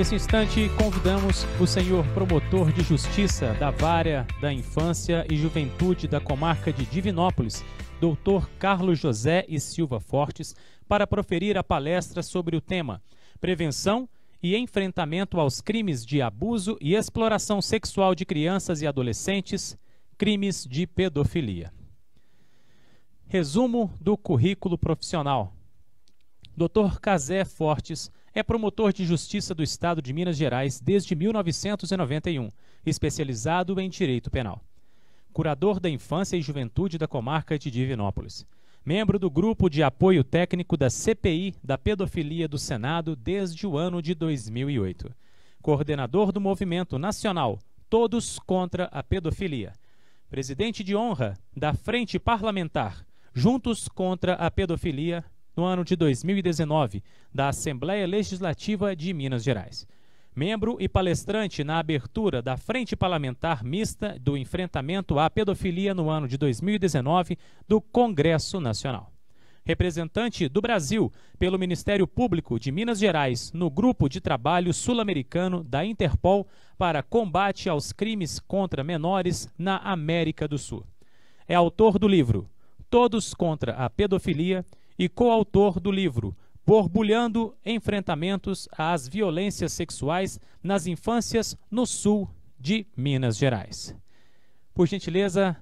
Nesse instante, convidamos o senhor promotor de justiça da Vara da Infância e Juventude da comarca de Divinópolis, Dr. Carlos José e Silva Fortes, para proferir a palestra sobre o tema Prevenção e enfrentamento aos crimes de abuso e exploração sexual de crianças e adolescentes, crimes de pedofilia. Resumo do currículo profissional. Dr. Casé Fortes é promotor de justiça do Estado de Minas Gerais desde 1991, especializado em direito penal. Curador da Infância e Juventude da comarca de Divinópolis. Membro do Grupo de Apoio Técnico da CPI da Pedofilia do Senado desde o ano de 2008. Coordenador do Movimento Nacional Todos contra a Pedofilia. Presidente de honra da Frente Parlamentar Juntos contra a Pedofilia no ano de 2019, da Assembleia Legislativa de Minas Gerais. Membro e palestrante na abertura da Frente Parlamentar Mista do Enfrentamento à Pedofilia no ano de 2019 do Congresso Nacional. Representante do Brasil pelo Ministério Público de Minas Gerais no Grupo de Trabalho Sul-Americano da Interpol para combate aos crimes contra menores na América do Sul. É autor do livro Todos contra a Pedofilia e coautor do livro Borbulhando Enfrentamentos às Violências Sexuais nas Infâncias no Sul de Minas Gerais. Por gentileza,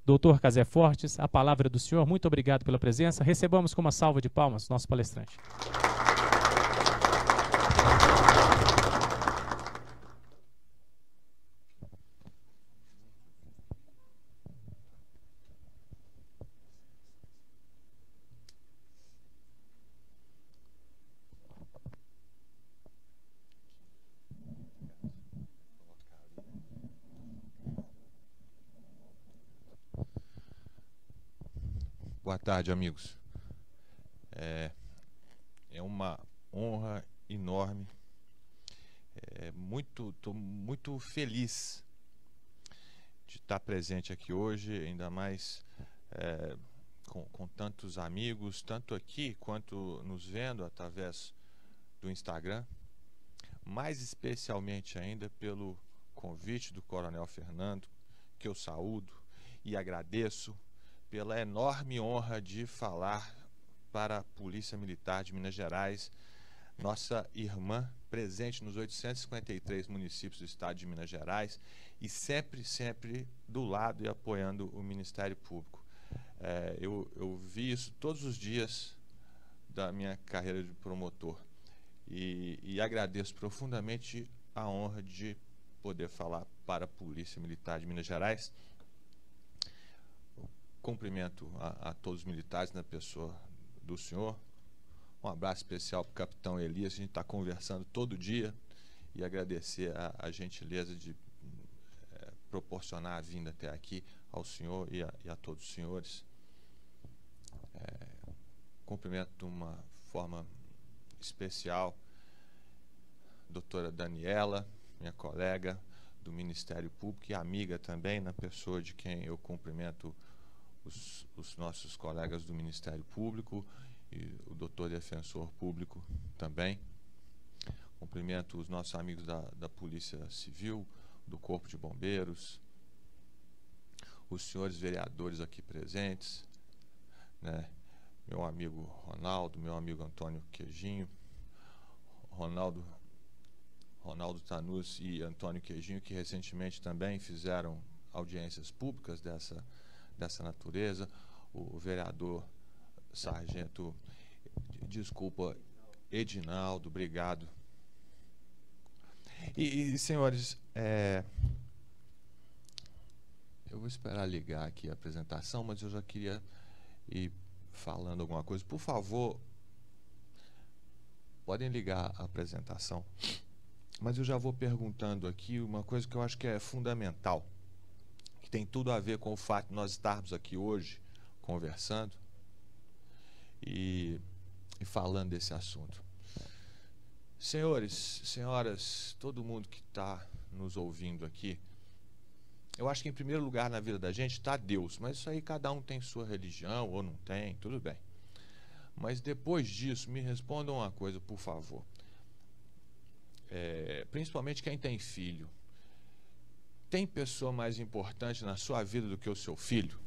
Dr. Casé Fortes, a palavra do senhor. Muito obrigado pela presença. Recebamos com uma salva de palmas nosso palestrante. Boa tarde, amigos. É uma honra enorme. Estou muito feliz de estar presente aqui hoje, ainda mais com tantos amigos, tanto aqui quanto nos vendo através do Instagram. Mais especialmente ainda pelo convite do Coronel Fernando, que eu saúdo e agradeço, pela enorme honra de falar para a Polícia Militar de Minas Gerais, nossa irmã presente nos 853 municípios do estado de Minas Gerais e sempre do lado e apoiando o Ministério Público. Eu vi isso todos os dias da minha carreira de promotor e agradeço profundamente a honra de poder falar para a Polícia Militar de Minas Gerais. Cumprimento a todos os militares na pessoa do senhor. Um abraço especial para o capitão Elias, a gente está conversando todo dia, e agradecer a gentileza de proporcionar a vinda até aqui ao senhor e a todos os senhores. Cumprimento de uma forma especial a doutora Daniela, minha colega do Ministério Público e amiga também, na pessoa de quem eu cumprimento os nossos colegas do Ministério Público e o doutor defensor público também. Cumprimento os nossos amigos da Polícia Civil, do Corpo de Bombeiros, os senhores vereadores aqui presentes, né? Meu amigo Ronaldo, meu amigo Antônio Queijinho, Ronaldo Tanus e Antônio Queijinho, que recentemente também fizeram audiências públicas dessa natureza, o vereador Sargento, desculpa, Edinaldo, obrigado. E senhores, eu vou esperar ligar aqui a apresentação, mas eu já queria ir falando alguma coisa. Por favor, podem ligar a apresentação, mas eu já vou perguntando aqui uma coisa que eu acho que é fundamental, que tem tudo a ver com o fato de nós estarmos aqui hoje conversando e falando desse assunto. Senhores, senhoras, todo mundo que está nos ouvindo aqui, eu acho que em primeiro lugar na vida da gente está Deus, mas isso aí cada um tem sua religião ou não tem, tudo bem. Mas depois disso, me respondam uma coisa, por favor. principalmente quem tem filho, tem pessoa mais importante na sua vida do que o seu filho?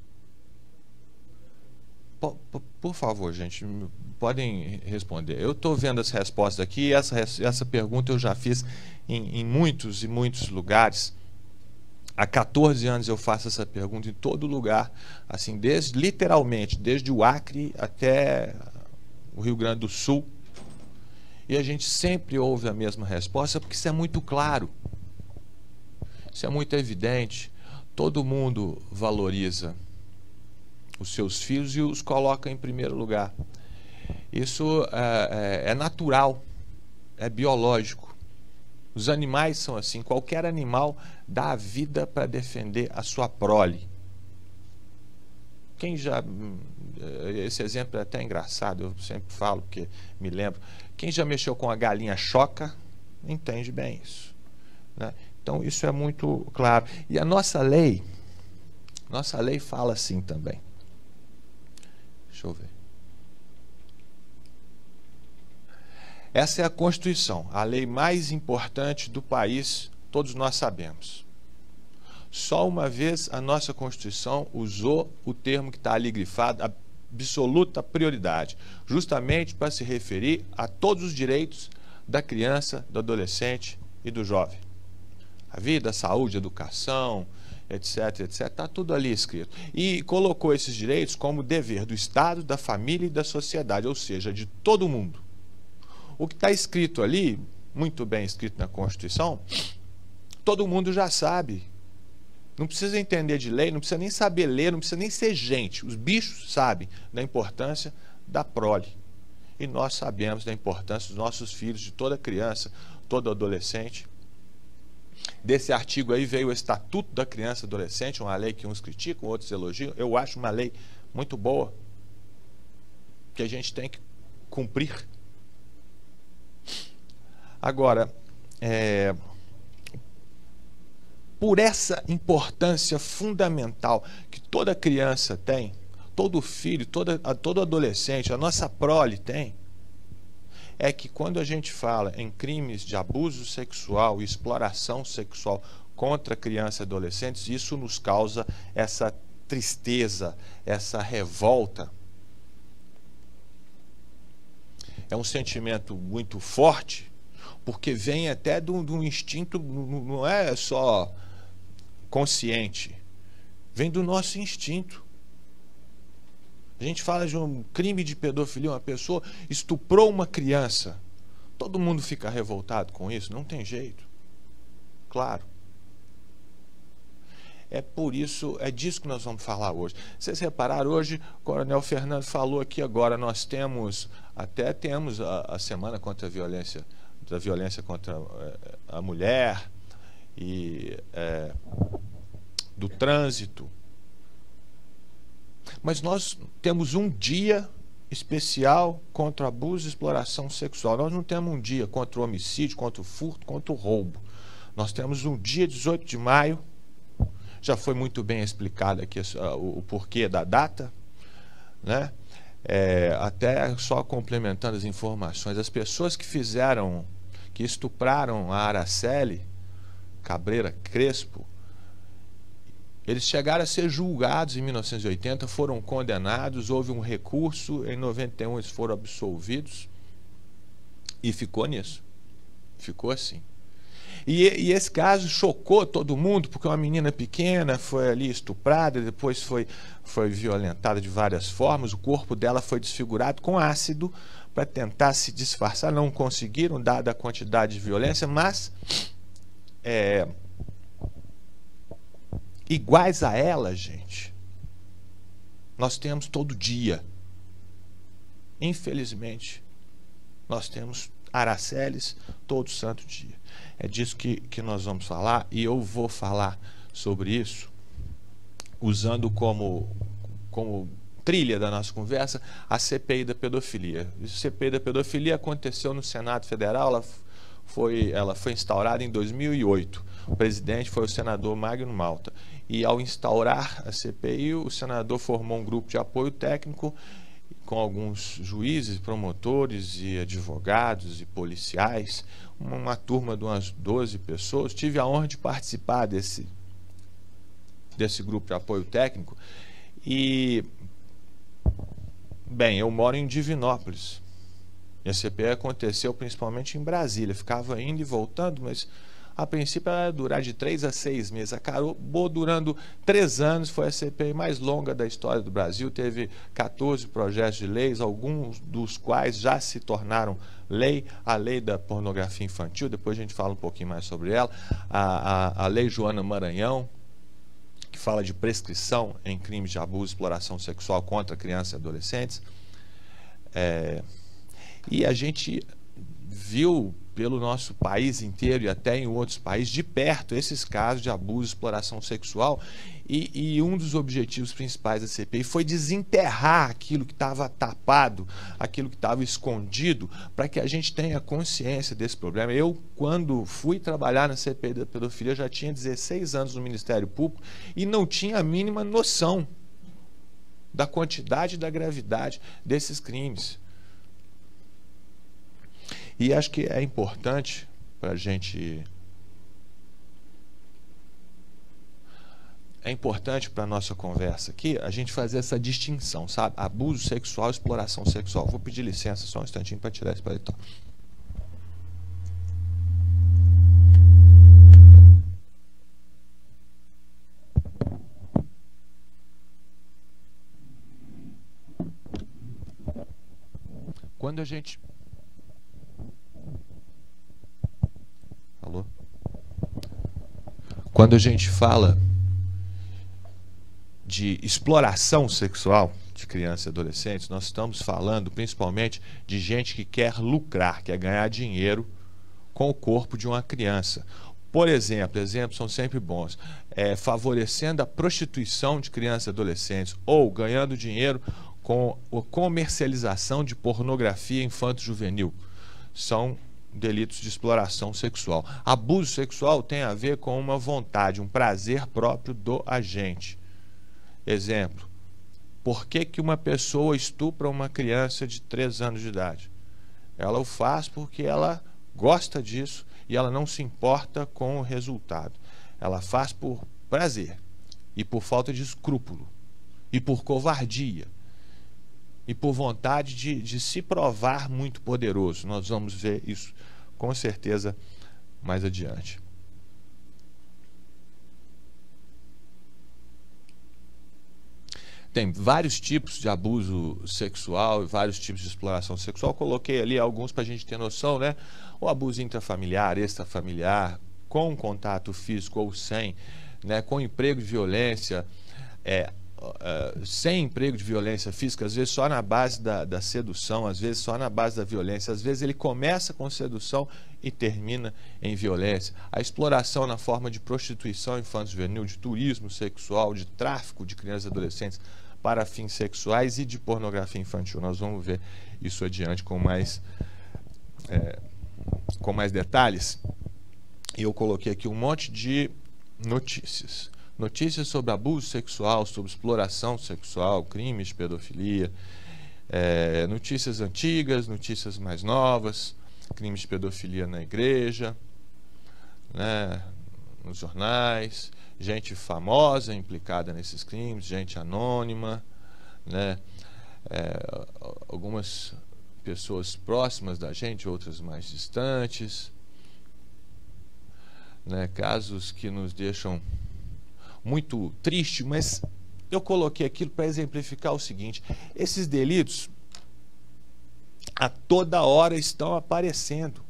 Por favor, gente, podem responder. Eu estou vendo as respostas aqui, essa pergunta eu já fiz em muitos e muitos lugares. Há 14 anos eu faço essa pergunta em todo lugar, assim, literalmente, desde o Acre até o Rio Grande do Sul. E a gente sempre ouve a mesma resposta, porque isso é muito claro. Isso é muito evidente. Todo mundo valoriza os seus filhos e os coloca em primeiro lugar. Isso é natural, é biológico. Os animais são assim. Qualquer animal dá a vida para defender a sua prole. Esse exemplo é até engraçado, eu sempre falo, porque me lembro. Quem já mexeu com a galinha choca, entende bem isso, né? Então, isso é muito claro. E a nossa lei fala assim também. Deixa eu ver. Essa é a Constituição, a lei mais importante do país, todos nós sabemos. Só uma vez a nossa Constituição usou o termo que está ali grifado, absoluta prioridade, justamente para se referir a todos os direitos da criança, do adolescente e do jovem. A vida, a saúde, a educação, etc, etc, está tudo ali escrito. E colocou esses direitos como dever do Estado, da família e da sociedade, ou seja, de todo mundo. O que está escrito ali, muito bem escrito na Constituição, todo mundo já sabe. Não precisa entender de lei, não precisa nem saber ler, não precisa nem ser gente. Os bichos sabem da importância da prole. E nós sabemos da importância dos nossos filhos, de toda criança, todo adolescente. Desse artigo aí veio o Estatuto da Criança e Adolescente, uma lei que uns criticam, outros elogiam. Eu acho uma lei muito boa, que a gente tem que cumprir. Agora, por essa importância fundamental que toda criança tem, todo filho, todo adolescente, a nossa prole tem, é que quando a gente fala em crimes de abuso sexual e exploração sexual contra crianças e adolescentes, isso nos causa essa tristeza, essa revolta. É um sentimento muito forte, porque vem até de um instinto, não é só consciente, vem do nosso instinto. A gente fala de um crime de pedofilia, uma pessoa estuprou uma criança. Todo mundo fica revoltado com isso, não tem jeito. Claro. É por isso, é disso que nós vamos falar hoje. Vocês repararam, hoje o Coronel Fernando falou aqui agora, nós temos a semana contra a violência contra a mulher e do trânsito. Mas nós temos um dia especial contra o abuso e exploração sexual. Nós não temos um dia contra o homicídio, contra o furto, contra o roubo. Nós temos um dia 18 de maio. Já foi muito bem explicado aqui o porquê da data, né? Até só complementando as informações, as pessoas que estupraram a Araceli Cabreira Crespo, eles chegaram a ser julgados em 1980, foram condenados, houve um recurso, em 91 eles foram absolvidos e ficou nisso, ficou assim. E esse caso chocou todo mundo, porque uma menina pequena foi ali estuprada, depois foi violentada de várias formas, o corpo dela foi desfigurado com ácido para tentar se disfarçar, não conseguiram, dada a quantidade de violência, mas iguais a ela, gente, nós temos todo dia. Infelizmente, nós temos Araceles todo santo dia. É disso que nós vamos falar, e eu vou falar sobre isso usando como trilha da nossa conversa a CPI da pedofilia. A CPI da pedofilia aconteceu no Senado Federal, ela foi instaurada em 2008. O presidente foi o senador Magno Malta. E ao instaurar a CPI, o senador formou um grupo de apoio técnico com alguns juízes, promotores e advogados e policiais, uma turma de umas 12 pessoas. Tive a honra de participar desse grupo de apoio técnico e, bem, eu moro em Divinópolis. E a CPI aconteceu principalmente em Brasília, ficava indo e voltando, mas a princípio ela ia durar de 3 a 6 meses. Acabou durando 3 anos, foi a CPI mais longa da história do Brasil, teve 14 projetos de leis, alguns dos quais já se tornaram lei, a lei da pornografia infantil, depois a gente fala um pouquinho mais sobre ela, a lei Joana Maranhão, que fala de prescrição em crimes de abuso e exploração sexual contra crianças e adolescentes. E a gente viu pelo nosso país inteiro e até em outros países de perto esses casos de abuso e exploração sexual, e um dos objetivos principais da CPI foi desenterrar aquilo que estava tapado, aquilo que estava escondido, para que a gente tenha consciência desse problema. Eu, quando fui trabalhar na CPI da pedofilia, já tinha 16 anos no Ministério Público e não tinha a mínima noção da quantidade e da gravidade desses crimes. E acho que é importante para a gente... É importante para a nossa conversa aqui a gente fazer essa distinção, sabe? Abuso sexual e exploração sexual. Vou pedir licença só um instantinho para tirar esse paletó. Quando a gente... Alô? Quando a gente fala de exploração sexual de crianças e adolescentes, nós estamos falando principalmente de gente que quer lucrar, quer ganhar dinheiro com o corpo de uma criança. Por exemplo, exemplos são sempre bons, favorecendo a prostituição de crianças e adolescentes ou ganhando dinheiro com a comercialização de pornografia infanto-juvenil. São delitos de exploração sexual. Abuso sexual tem a ver com uma vontade, um prazer próprio do agente. Exemplo, por que uma pessoa estupra uma criança de 3 anos de idade? Ela o faz porque ela gosta disso e ela não se importa com o resultado. Ela faz por prazer e por falta de escrúpulo e por covardia e por vontade de se provar muito poderoso. Nós vamos ver isso com certeza mais adiante. Tem vários tipos de abuso sexual e vários tipos de exploração sexual. Coloquei ali alguns para a gente ter noção, né? O abuso intrafamiliar, extrafamiliar, com contato físico ou sem, né? Com emprego de violência, sem emprego de violência física, às vezes só na base da sedução, às vezes só na base da violência, às vezes ele começa com sedução e termina em violência. A exploração na forma de prostituição infanto-juvenil, de turismo sexual, de tráfico de crianças e adolescentes para fins sexuais e de pornografia infantil. Nós vamos ver isso adiante com mais detalhes. E eu coloquei aqui um monte de notícias. Notícias sobre abuso sexual, sobre exploração sexual, crimes de pedofilia, notícias antigas, notícias mais novas, crimes de pedofilia na igreja, né, nos jornais, gente famosa implicada nesses crimes, gente anônima, né, algumas pessoas próximas da gente, outras mais distantes, né, casos que nos deixam muito triste, mas eu coloquei aquilo para exemplificar o seguinte: esses delitos a toda hora estão aparecendo.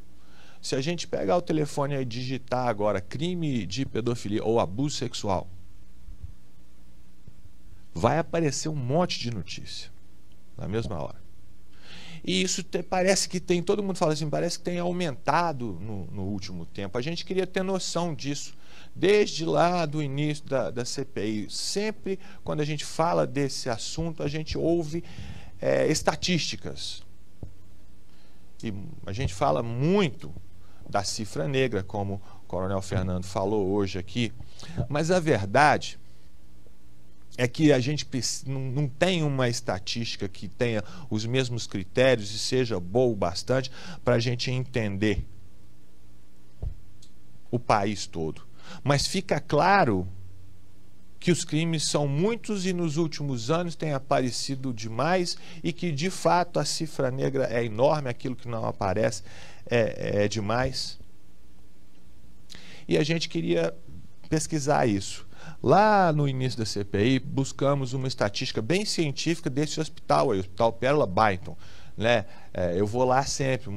Se a gente pegar o telefone e digitar agora crime de pedofilia ou abuso sexual, vai aparecer um monte de notícia na mesma hora. E isso parece que tem, todo mundo fala assim, parece que tem aumentado no último tempo. A gente queria ter noção disso. Desde lá do início da CPI, sempre quando a gente fala desse assunto, a gente ouve estatísticas. E a gente fala muito da cifra negra, como o Coronel Fernando falou hoje aqui, mas a verdade é que a gente não tem uma estatística que tenha os mesmos critérios e seja boa o bastante para a gente entender o país todo. Mas fica claro que os crimes são muitos e nos últimos anos têm aparecido demais e que, de fato, a cifra negra é enorme, aquilo que não aparece é demais. E a gente queria pesquisar isso. Lá no início da CPI, buscamos uma estatística bem científica desse hospital aí, o Hospital Pérola Byington, né? Eu vou lá sempre,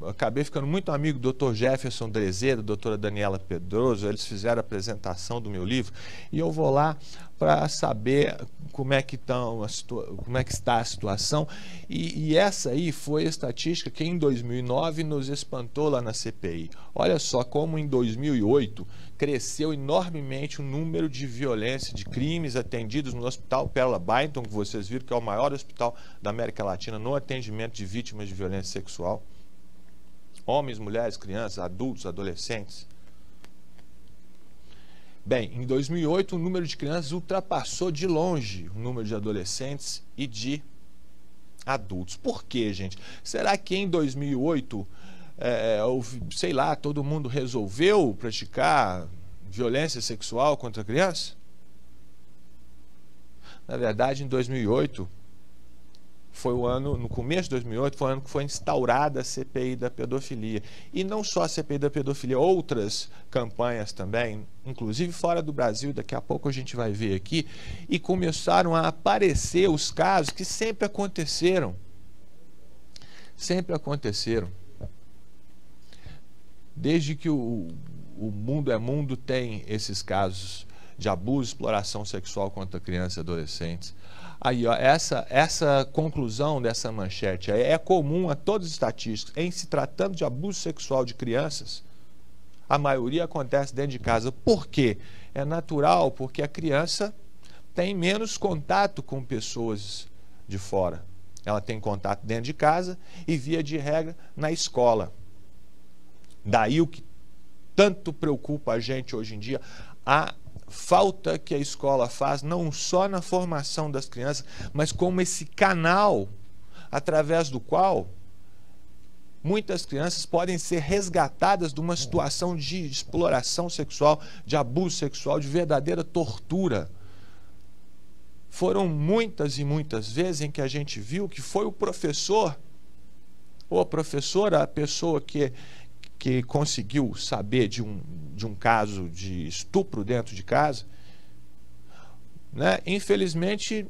acabei ficando muito amigo do Dr. Jefferson Drezeda, da doutora Daniela Pedroso, eles fizeram a apresentação do meu livro, e eu vou lá para saber como é que está a situação, e essa aí foi a estatística que em 2009 nos espantou lá na CPI. Olha só como em 2008 cresceu enormemente o número de violência, de crimes atendidos no Hospital Pérola Byington, que vocês viram que é o maior hospital da América Latina no atendimento de vítimas de violência sexual. Homens, mulheres, crianças, adultos, adolescentes. Bem, em 2008 o número de crianças ultrapassou de longe o número de adolescentes e de adultos. Por quê, gente? Será que em 2008, sei lá, todo mundo resolveu praticar violência sexual contra a criança? Na verdade, em 2008, foi o ano, no começo de 2008, foi o ano que foi instaurada a CPI da pedofilia. E não só a CPI da pedofilia, outras campanhas também, inclusive fora do Brasil, daqui a pouco a gente vai ver aqui, e começaram a aparecer os casos que sempre aconteceram. Sempre aconteceram. Desde que o mundo é mundo, tem esses casos de abuso e exploração sexual contra crianças e adolescentes. Aí, ó, essa conclusão dessa manchete é comum a todos os estatísticos. Em se tratando de abuso sexual de crianças, a maioria acontece dentro de casa. Por quê? É natural, porque a criança tem menos contato com pessoas de fora. Ela tem contato dentro de casa e, via de regra, na escola. Daí o que tanto preocupa a gente hoje em dia, a falta que a escola faz, não só na formação das crianças, mas como esse canal através do qual muitas crianças podem ser resgatadas de uma situação de exploração sexual, de abuso sexual, de verdadeira tortura. Foram muitas e muitas vezes em que a gente viu que foi o professor ou a professora, a pessoa que conseguiu saber de um caso de estupro dentro de casa, né? Infelizmente,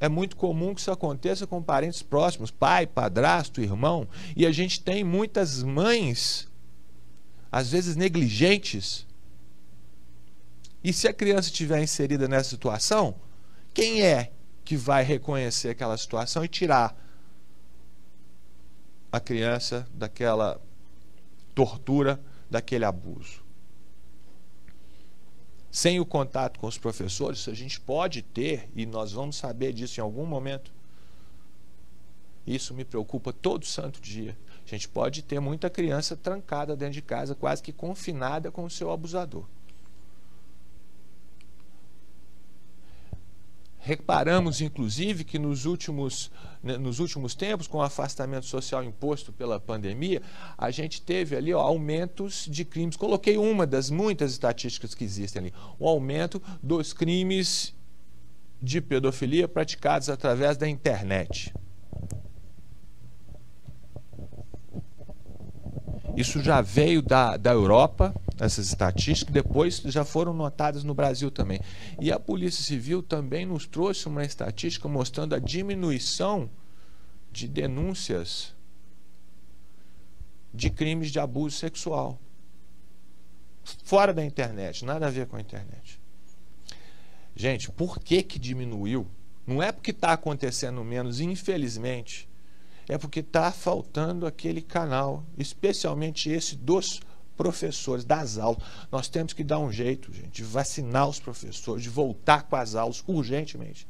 é muito comum que isso aconteça com parentes próximos, pai, padrasto, irmão, e a gente tem muitas mães, às vezes negligentes. E se a criança estiver inserida nessa situação, quem é que vai reconhecer aquela situação e tirar a criança daquela tortura, daquele abuso? Sem o contato com os professores, a gente pode ter, e nós vamos saber disso em algum momento, isso me preocupa todo santo dia, a gente pode ter muita criança trancada dentro de casa, quase que confinada com o seu abusador. Reparamos, inclusive, que nos últimos tempos, com o afastamento social imposto pela pandemia, a gente teve ali, ó, aumentos de crimes. Coloquei uma das muitas estatísticas que existem ali. O aumento dos crimes de pedofilia praticados através da internet. Isso já veio da Europa, essas estatísticas, depois já foram notadas no Brasil também. E a Polícia Civil também nos trouxe uma estatística mostrando a diminuição de denúncias de crimes de abuso sexual. Fora da internet, nada a ver com a internet. Gente, por que diminuiu? Não é porque está acontecendo menos, infelizmente. É porque está faltando aquele canal, especialmente esse dos professores, das aulas. Nós temos que dar um jeito, gente, de vacinar os professores, de voltar com as aulas urgentemente.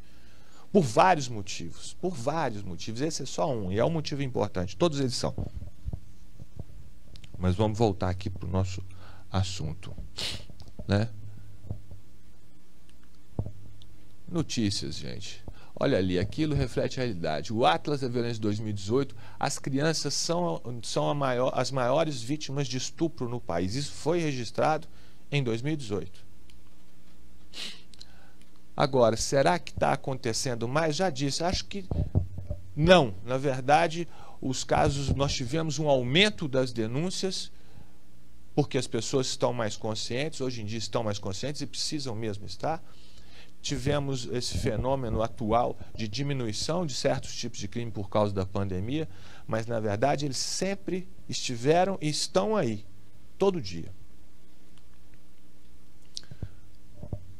Por vários motivos. Por vários motivos. Esse é só um, e é um motivo importante. Todos eles são. Mas vamos voltar aqui para o nosso assunto, né? Notícias, gente. Olha ali, aquilo reflete a realidade. O Atlas da Violência de 2018, as crianças são as maiores vítimas de estupro no país. Isso foi registrado em 2018. Agora, será que está acontecendo mais? Já disse, acho que não. Na verdade, os casos, nós tivemos um aumento das denúncias, porque as pessoas estão mais conscientes, hoje em dia estão mais conscientes e precisam mesmo estar. Tivemos esse fenômeno atual de diminuição de certos tipos de crime por causa da pandemia, mas, na verdade, eles sempre estiveram e estão aí, todo dia.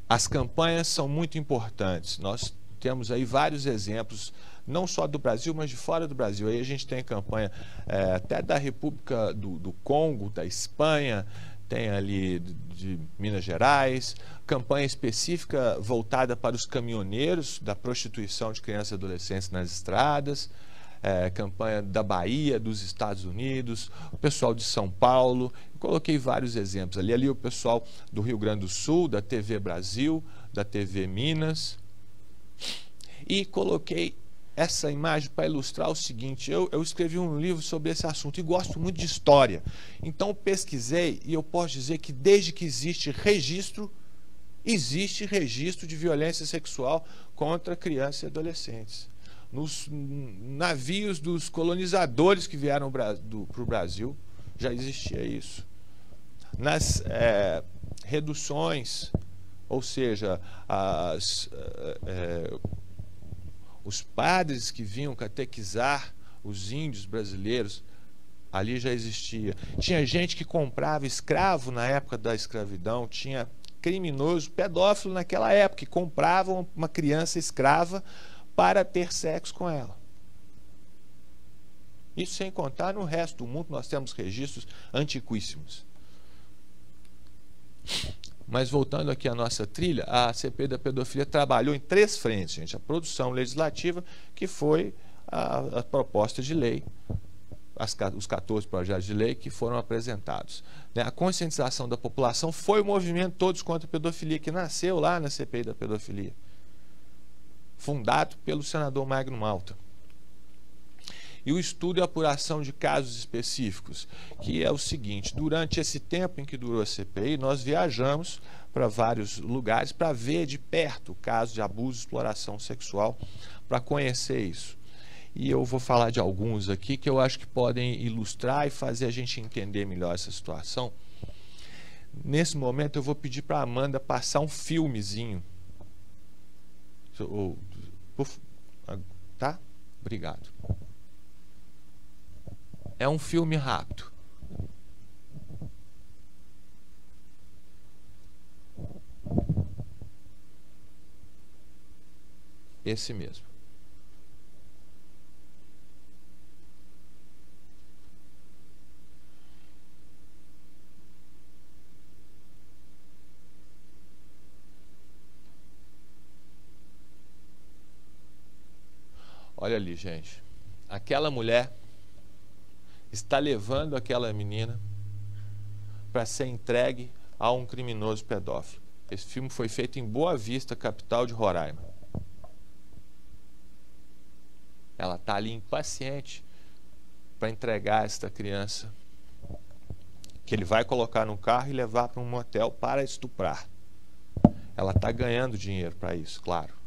As campanhas são muito importantes. Nós temos aí vários exemplos, não só do Brasil, mas de fora do Brasil. Aí a gente tem campanha até da República do Congo, da Espanha, tem ali de Minas Gerais, campanha específica voltada para os caminhoneiros da prostituição de crianças e adolescentes nas estradas, campanha da Bahia, dos Estados Unidos, o pessoal de São Paulo. Eu coloquei vários exemplos ali. Ali o pessoal do Rio Grande do Sul, da TV Brasil, da TV Minas. E coloquei essa imagem para ilustrar o seguinte: eu escrevi um livro sobre esse assunto e gosto muito de história. Então pesquisei e eu posso dizer que desde que existe registro de violência sexual contra crianças e adolescentes. Nos navios dos colonizadores que vieram para o Brasil, já existia isso. Nas reduções, ou seja, os padres que vinham catequizar os índios brasileiros, ali já existia. Tinha gente que comprava escravo na época da escravidão, tinha criminoso, pedófilo naquela época, que compravam uma criança escrava para ter sexo com ela. Isso sem contar no resto do mundo, nós temos registros antiquíssimos. Mas voltando aqui à nossa trilha, a CPI da pedofilia trabalhou em 3 frentes, gente. A produção legislativa, que foi a proposta de lei, os 14 projetos de lei que foram apresentados. A conscientização da população foi o movimento Todos contra a Pedofilia, que nasceu lá na CPI da pedofilia, fundado pelo senador Magno Malta. E o estudo e apuração de casos específicos, que é o seguinte: durante esse tempo em que durou a CPI, nós viajamos para vários lugares para ver de perto casos de abuso e exploração sexual, para conhecer isso. E eu vou falar de alguns aqui que eu acho que podem ilustrar e fazer a gente entender melhor essa situação. Nesse momento eu vou pedir para a Amanda passar um filmezinho. Tá? Obrigado. É um filme rápido. Esse mesmo. Olha ali, gente. Aquela mulher está levando aquela menina para ser entregue a um criminoso pedófilo. Esse filme foi feito em Boa Vista, capital de Roraima. Ela está ali impaciente para entregar esta criança, que ele vai colocar no carro e levar para um motel para estuprar. Ela está ganhando dinheiro para isso, claro.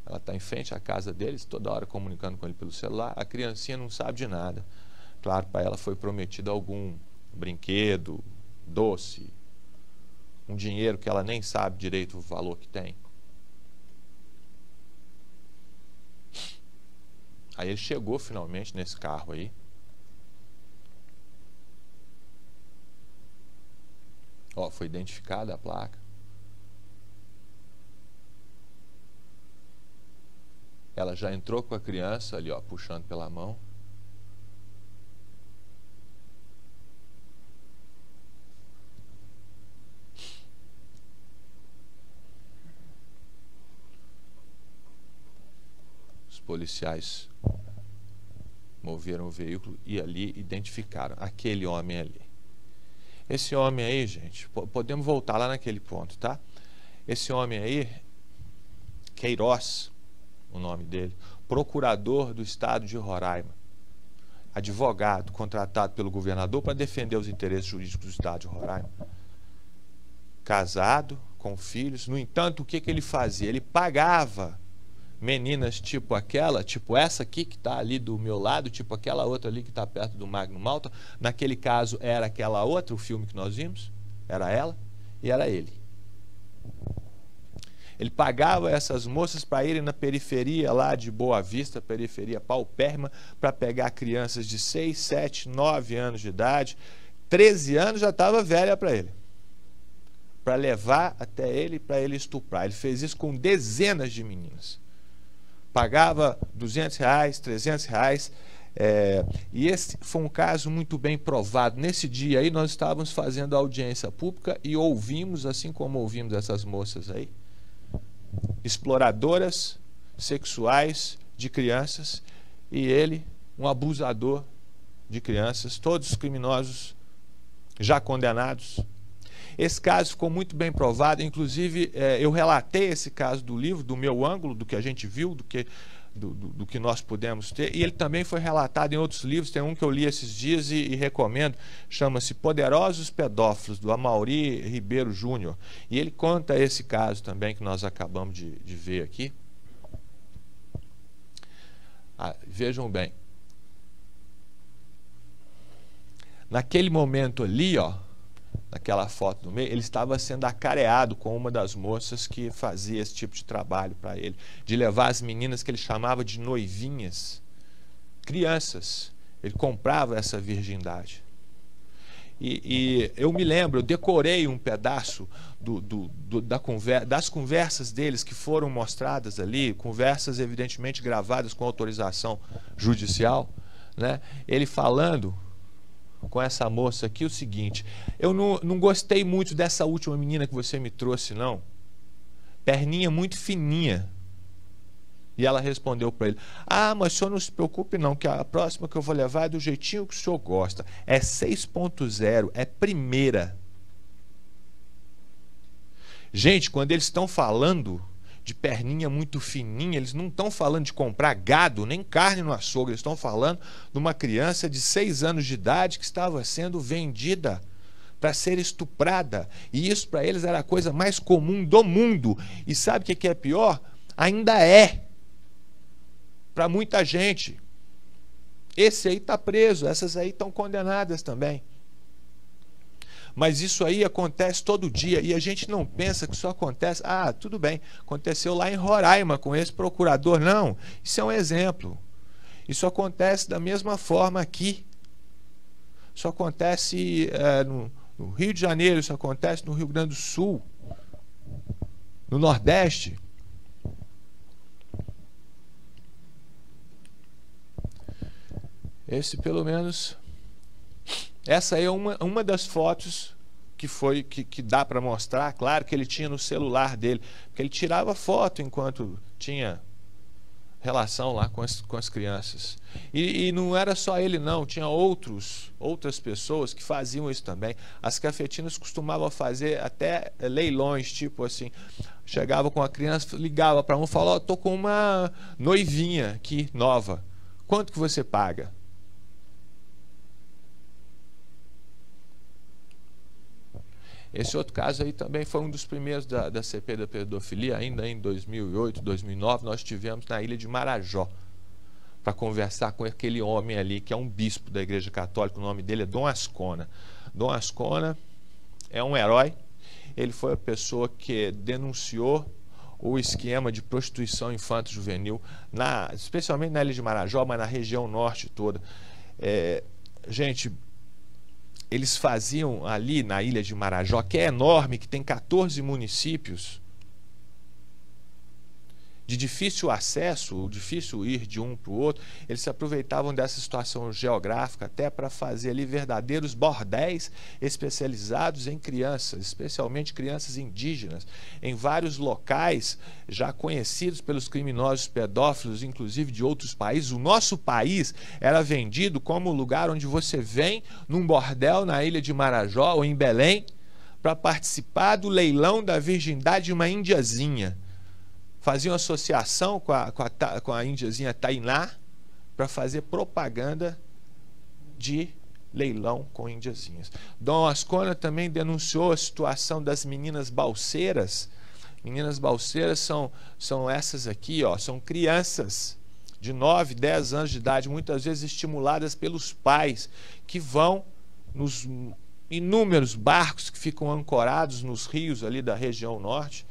Ela está em frente à casa deles, toda hora comunicando com ele pelo celular. A criancinha não sabe de nada. Claro, para ela foi prometido algum brinquedo, doce, um dinheiro que ela nem sabe direito o valor que tem. Aí ele chegou finalmente nesse carro aí. Ó, foi identificada a placa. Ela já entrou com a criança ali, ó, puxando pela mão. Os policiais moveram o veículo e ali identificaram aquele homem ali. Esse homem aí, gente, podemos voltar lá naquele ponto, tá? Esse homem aí, Queiroz, o nome dele, procurador do estado de Roraima, advogado contratado pelo governador para defender os interesses jurídicos do estado de Roraima, casado, com filhos. No entanto, o que ele fazia? Ele pagava meninas tipo aquela, tipo essa aqui que está ali do meu lado, tipo aquela outra ali que está perto do Magno Malta. Naquele caso era aquela outra, o filme que nós vimos, era ela e era ele. Ele pagava essas moças para irem na periferia lá de Boa Vista, periferia paupérrima, para pegar crianças de 6, 7, 9 anos de idade. 13 anos já estava velha para ele. Para levar até ele, para ele estuprar. Ele fez isso com dezenas de meninas. Pagava R$200, R$300. E esse foi um caso muito bem provado. Nesse dia aí nós estávamos fazendo audiência pública e ouvimos, assim como ouvimos essas moças aí, exploradoras sexuais de crianças, e ele, um abusador de crianças, todos criminosos já condenados. Esse caso ficou muito bem provado, inclusive eu relatei esse caso do livro, do meu ângulo, do que a gente viu, do que nós pudemos ter, e ele também foi relatado em outros livros. Tem um que eu li esses dias e recomendo, chama-se Poderosos Pedófilos, do Amaury Ribeiro Júnior, e ele conta esse caso também que nós acabamos de ver aqui. Vejam bem, naquele momento ali, ó, naquela foto do meio, ele estava sendo acareado com uma das moças que fazia esse tipo de trabalho para ele, de levar as meninas que ele chamava de noivinhas, crianças. Ele comprava essa virgindade. E eu me lembro, eu decorei um pedaço das conversas deles que foram mostradas ali, conversas evidentemente gravadas com autorização judicial, né? Ele falando com essa moça aqui o seguinte: eu não gostei muito dessa última menina que você me trouxe, não. Perninha muito fininha. E ela respondeu para ele: ah, mas o senhor não se preocupe não, que a próxima que eu vou levar é do jeitinho que o senhor gosta. É 6.0, é primeira. Gente, quando eles estão falando de perninha muito fininha, eles não estão falando de comprar gado, nem carne no açougue. Eles estão falando de uma criança de 6 anos de idade que estava sendo vendida para ser estuprada. E isso para eles era a coisa mais comum do mundo. E sabe o que é pior? Ainda é. Para muita gente. Esse aí está preso, essas aí estão condenadas também. Mas isso aí acontece todo dia e a gente não pensa que só acontece. Ah, tudo bem, aconteceu lá em Roraima com esse procurador. Não, isso é um exemplo. Isso acontece da mesma forma aqui. Isso acontece no Rio de Janeiro, isso acontece no Rio Grande do Sul, no Nordeste. Esse, pelo menos, essa aí é uma das fotos que dá para mostrar. Claro que ele tinha no celular dele, porque ele tirava foto enquanto tinha relação lá com as crianças. E não era só ele não, tinha outras pessoas que faziam isso também. As cafetinas costumavam fazer até leilões, tipo assim, chegava com a criança, ligava para um e falava: ó, tô com uma noivinha aqui, nova, quanto que você paga? Esse outro caso aí também foi um dos primeiros da CP da pedofilia, ainda em 2008, 2009, nós tivemos na ilha de Marajó, para conversar com aquele homem ali, que é um bispo da Igreja Católica. O nome dele é Dom Ascona. Dom Ascona é um herói. Ele foi a pessoa que denunciou o esquema de prostituição infanto-juvenil, especialmente na ilha de Marajó, mas na região norte toda. Gente, eles faziam ali na ilha de Marajó, que é enorme, que tem 14 municípios, de difícil acesso, difícil ir de um para o outro, eles se aproveitavam dessa situação geográfica até para fazer ali verdadeiros bordéis especializados em crianças, especialmente crianças indígenas, em vários locais já conhecidos pelos criminosos pedófilos, inclusive de outros países. O nosso país era vendido como o lugar onde você vem num bordel na ilha de Marajó ou em Belém para participar do leilão da virgindade de uma indiazinha. Faziam associação com a índiazinha Tainá para fazer propaganda de leilão com indiazinhas. Dom Ascona também denunciou a situação das meninas balseiras. Meninas balseiras são essas aqui, ó, são crianças de 9, 10 anos de idade, muitas vezes estimuladas pelos pais, que vão nos inúmeros barcos que ficam ancorados nos rios ali da região norte.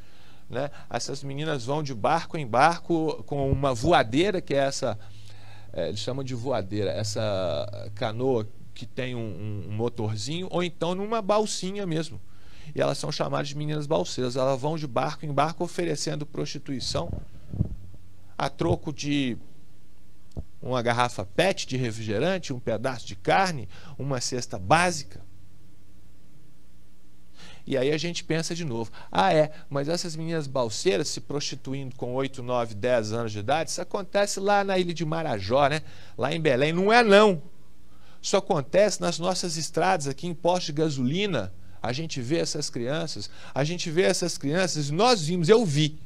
Né? Essas meninas vão de barco em barco com uma voadeira, que é essa, eles chamam de voadeira, essa canoa que tem um motorzinho, ou então numa balsinha mesmo. E elas são chamadas de meninas balseiras. Elas vão de barco em barco oferecendo prostituição a troco de uma garrafa PET de refrigerante, um pedaço de carne, uma cesta básica. E aí a gente pensa de novo, mas essas meninas balseiras se prostituindo com 8, 9, 10 anos de idade, isso acontece lá na ilha de Marajó, né? Lá em Belém. Não é não. Isso acontece nas nossas estradas aqui em postos de gasolina. A gente vê essas crianças, nós vimos, eu vi,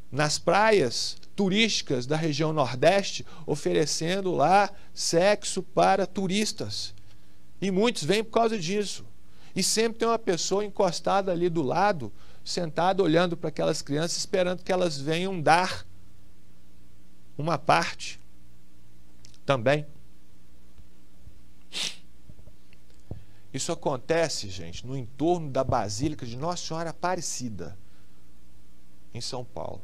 nas praias turísticas da região Nordeste, oferecendo lá sexo para turistas. E muitos vêm por causa disso. E sempre tem uma pessoa encostada ali do lado, sentada olhando para aquelas crianças, esperando que elas venham dar uma parte também. Isso acontece, gente, no entorno da Basílica de Nossa Senhora Aparecida, em São Paulo.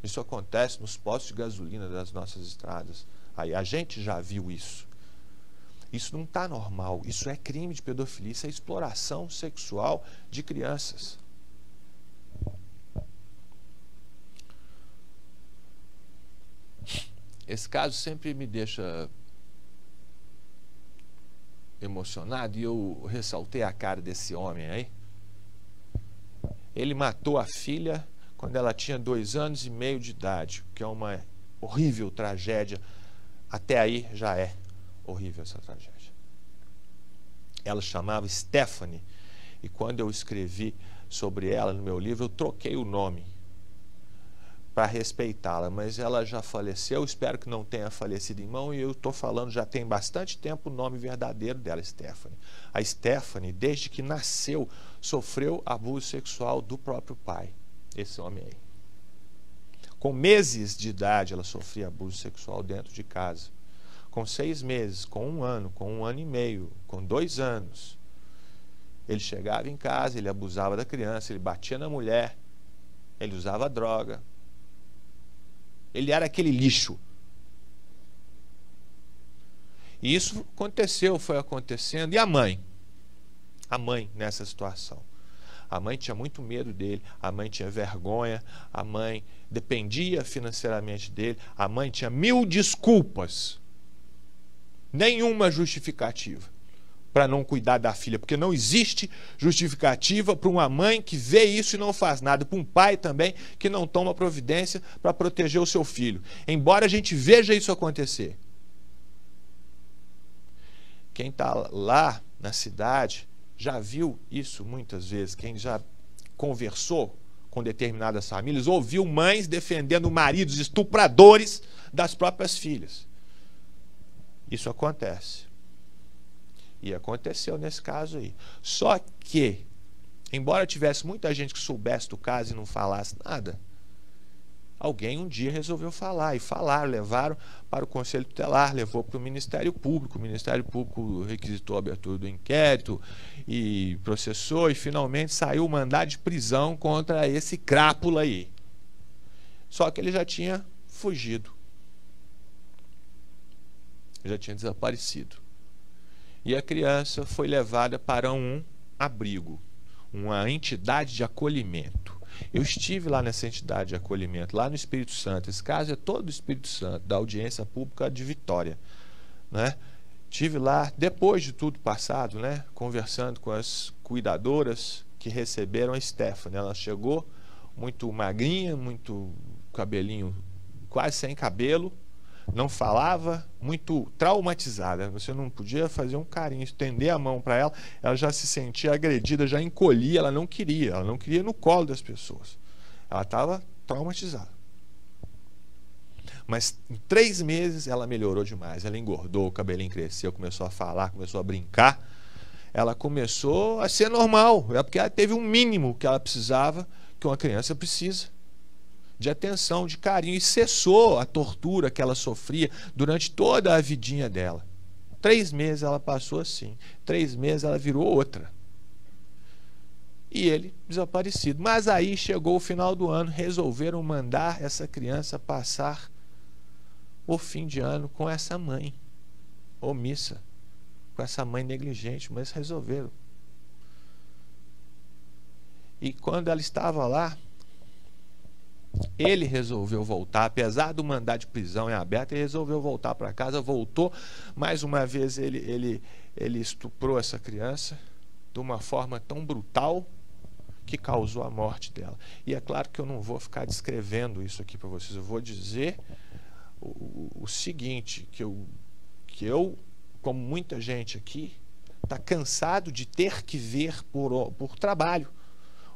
Isso acontece nos postos de gasolina das nossas estradas. Aí a gente já viu isso. Isso não está normal. Isso é crime de pedofilia, isso é exploração sexual de crianças. Esse caso sempre me deixa emocionado, e eu ressaltei a cara desse homem aí. Ele matou a filha quando ela tinha 2 anos e meio de idade, que é uma horrível tragédia. Até aí já é horrível essa tragédia. Ela chamava Stephanie, e quando eu escrevi sobre ela no meu livro, eu troquei o nome para respeitá-la, mas ela já faleceu. Espero que não tenha falecido em mão, e eu estou falando já tem bastante tempo o nome verdadeiro dela, Stephanie. A Stephanie, desde que nasceu, sofreu abuso sexual do próprio pai, esse homem aí. Com meses de idade ela sofria abuso sexual dentro de casa. Com 6 meses, com 1 ano, com 1 ano e meio, com 2 anos. Ele chegava em casa, ele abusava da criança, ele batia na mulher, ele usava droga. Ele era aquele lixo. E isso aconteceu, foi acontecendo. E a mãe? A mãe nessa situação. A mãe tinha muito medo dele, a mãe tinha vergonha, a mãe dependia financeiramente dele, a mãe tinha 1000 desculpas. Nenhuma justificativa para não cuidar da filha, porque não existe justificativa para uma mãe que vê isso e não faz nada, para um pai também que não toma providência para proteger o seu filho, embora a gente veja isso acontecer. Quem está lá na cidade já viu isso muitas vezes. Quem já conversou com determinadas famílias ouviu mães defendendo maridos estupradores das próprias filhas. Isso acontece. E aconteceu nesse caso aí. Só que, embora tivesse muita gente que soubesse do caso e não falasse nada, alguém um dia resolveu falar. E falaram, levaram para o Conselho Tutelar, levou para o Ministério Público. O Ministério Público requisitou a abertura do inquérito e processou, e finalmente saiu o mandado de prisão contra esse crápula aí. Só que ele já tinha fugido. Já tinha desaparecido. E a criança foi levada para um abrigo, uma entidade de acolhimento. Eu estive lá nessa entidade de acolhimento, lá no Espírito Santo. Esse caso é todo do Espírito Santo, da audiência pública de Vitória, né? Estive lá, depois de tudo passado, né, conversando com as cuidadoras que receberam a Stephanie. Ela chegou muito magrinha, muito cabelinho quase sem cabelo, não falava, muito traumatizada. Você não podia fazer um carinho, estender a mão para ela, ela já se sentia agredida, já encolhia, ela não queria ir no colo das pessoas. Ela estava traumatizada. Mas em 3 meses ela melhorou demais, ela engordou, o cabelinho cresceu, começou a falar, começou a brincar. Ela começou a ser normal, é porque ela teve um mínimo que ela precisava, que uma criança precisa, de atenção, de carinho, e cessou a tortura que ela sofria durante toda a vidinha dela. 3 meses ela passou assim, 3 meses ela virou outra. E ele desaparecido. Mas aí chegou o final do ano, resolveram mandar essa criança passar o fim de ano com essa mãe omissa, com essa mãe negligente, mas resolveram. E quando ela estava lá, ele resolveu voltar, apesar do mandado de prisão em aberto, ele resolveu voltar para casa, voltou, mais uma vez ele estuprou essa criança de uma forma tão brutal que causou a morte dela. E é claro que eu não vou ficar descrevendo isso aqui para vocês, eu vou dizer o seguinte, que eu, como muita gente aqui, está cansado de ter que ver por trabalho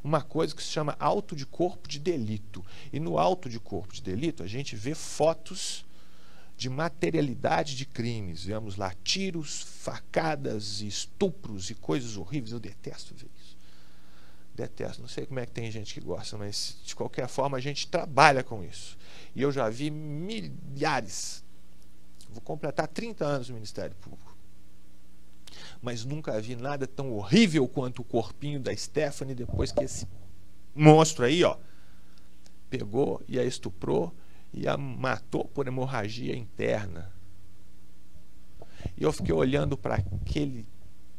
uma coisa que se chama auto de corpo de delito. E no auto de corpo de delito a gente vê fotos de materialidade de crimes. Vemos lá tiros, facadas, estupros e coisas horríveis. Eu detesto ver isso. Detesto. Não sei como é que tem gente que gosta, mas de qualquer forma a gente trabalha com isso. E eu já vi milhares. Vou completar 30 anos no Ministério Público. Mas nunca vi nada tão horrível quanto o corpinho da Stephanie depois que esse monstro aí, ó, pegou e a estuprou e a matou por hemorragia interna. E eu fiquei olhando para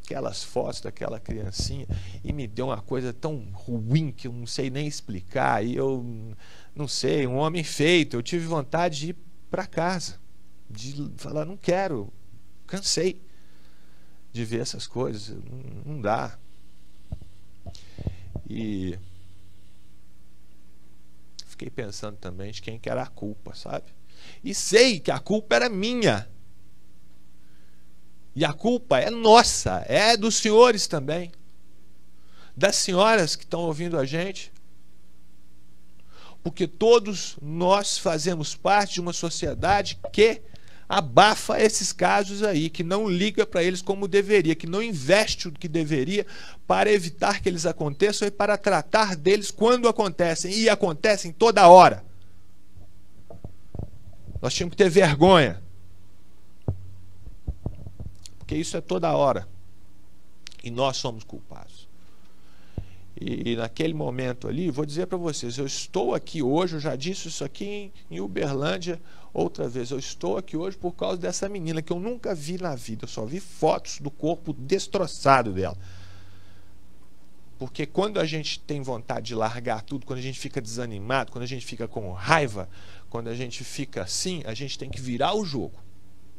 aquelas fotos daquela criancinha e me deu uma coisa tão ruim que eu não sei nem explicar. E eu não sei, um homem feito, eu tive vontade de ir para casa, de falar, não quero, cansei de ver essas coisas, não dá. E fiquei pensando também de quem que era a culpa, sabe? E sei que a culpa era minha. E a culpa é nossa, é dos senhores também, das senhoras que estão ouvindo a gente, porque todos nós fazemos parte de uma sociedade que abafa esses casos aí, que não liga para eles como deveria, que não investe o que deveria para evitar que eles aconteçam e para tratar deles quando acontecem, e acontecem toda hora. Nós tínhamos que ter vergonha, porque isso é toda hora, e nós somos culpados. E naquele momento ali, vou dizer para vocês, eu estou aqui hoje, eu já disse isso aqui em Uberlândia outra vez, eu estou aqui hoje por causa dessa menina que eu nunca vi na vida, eu só vi fotos do corpo destroçado dela. Porque quando a gente tem vontade de largar tudo, quando a gente fica desanimado, quando a gente fica com raiva, quando a gente fica assim, a gente tem que virar o jogo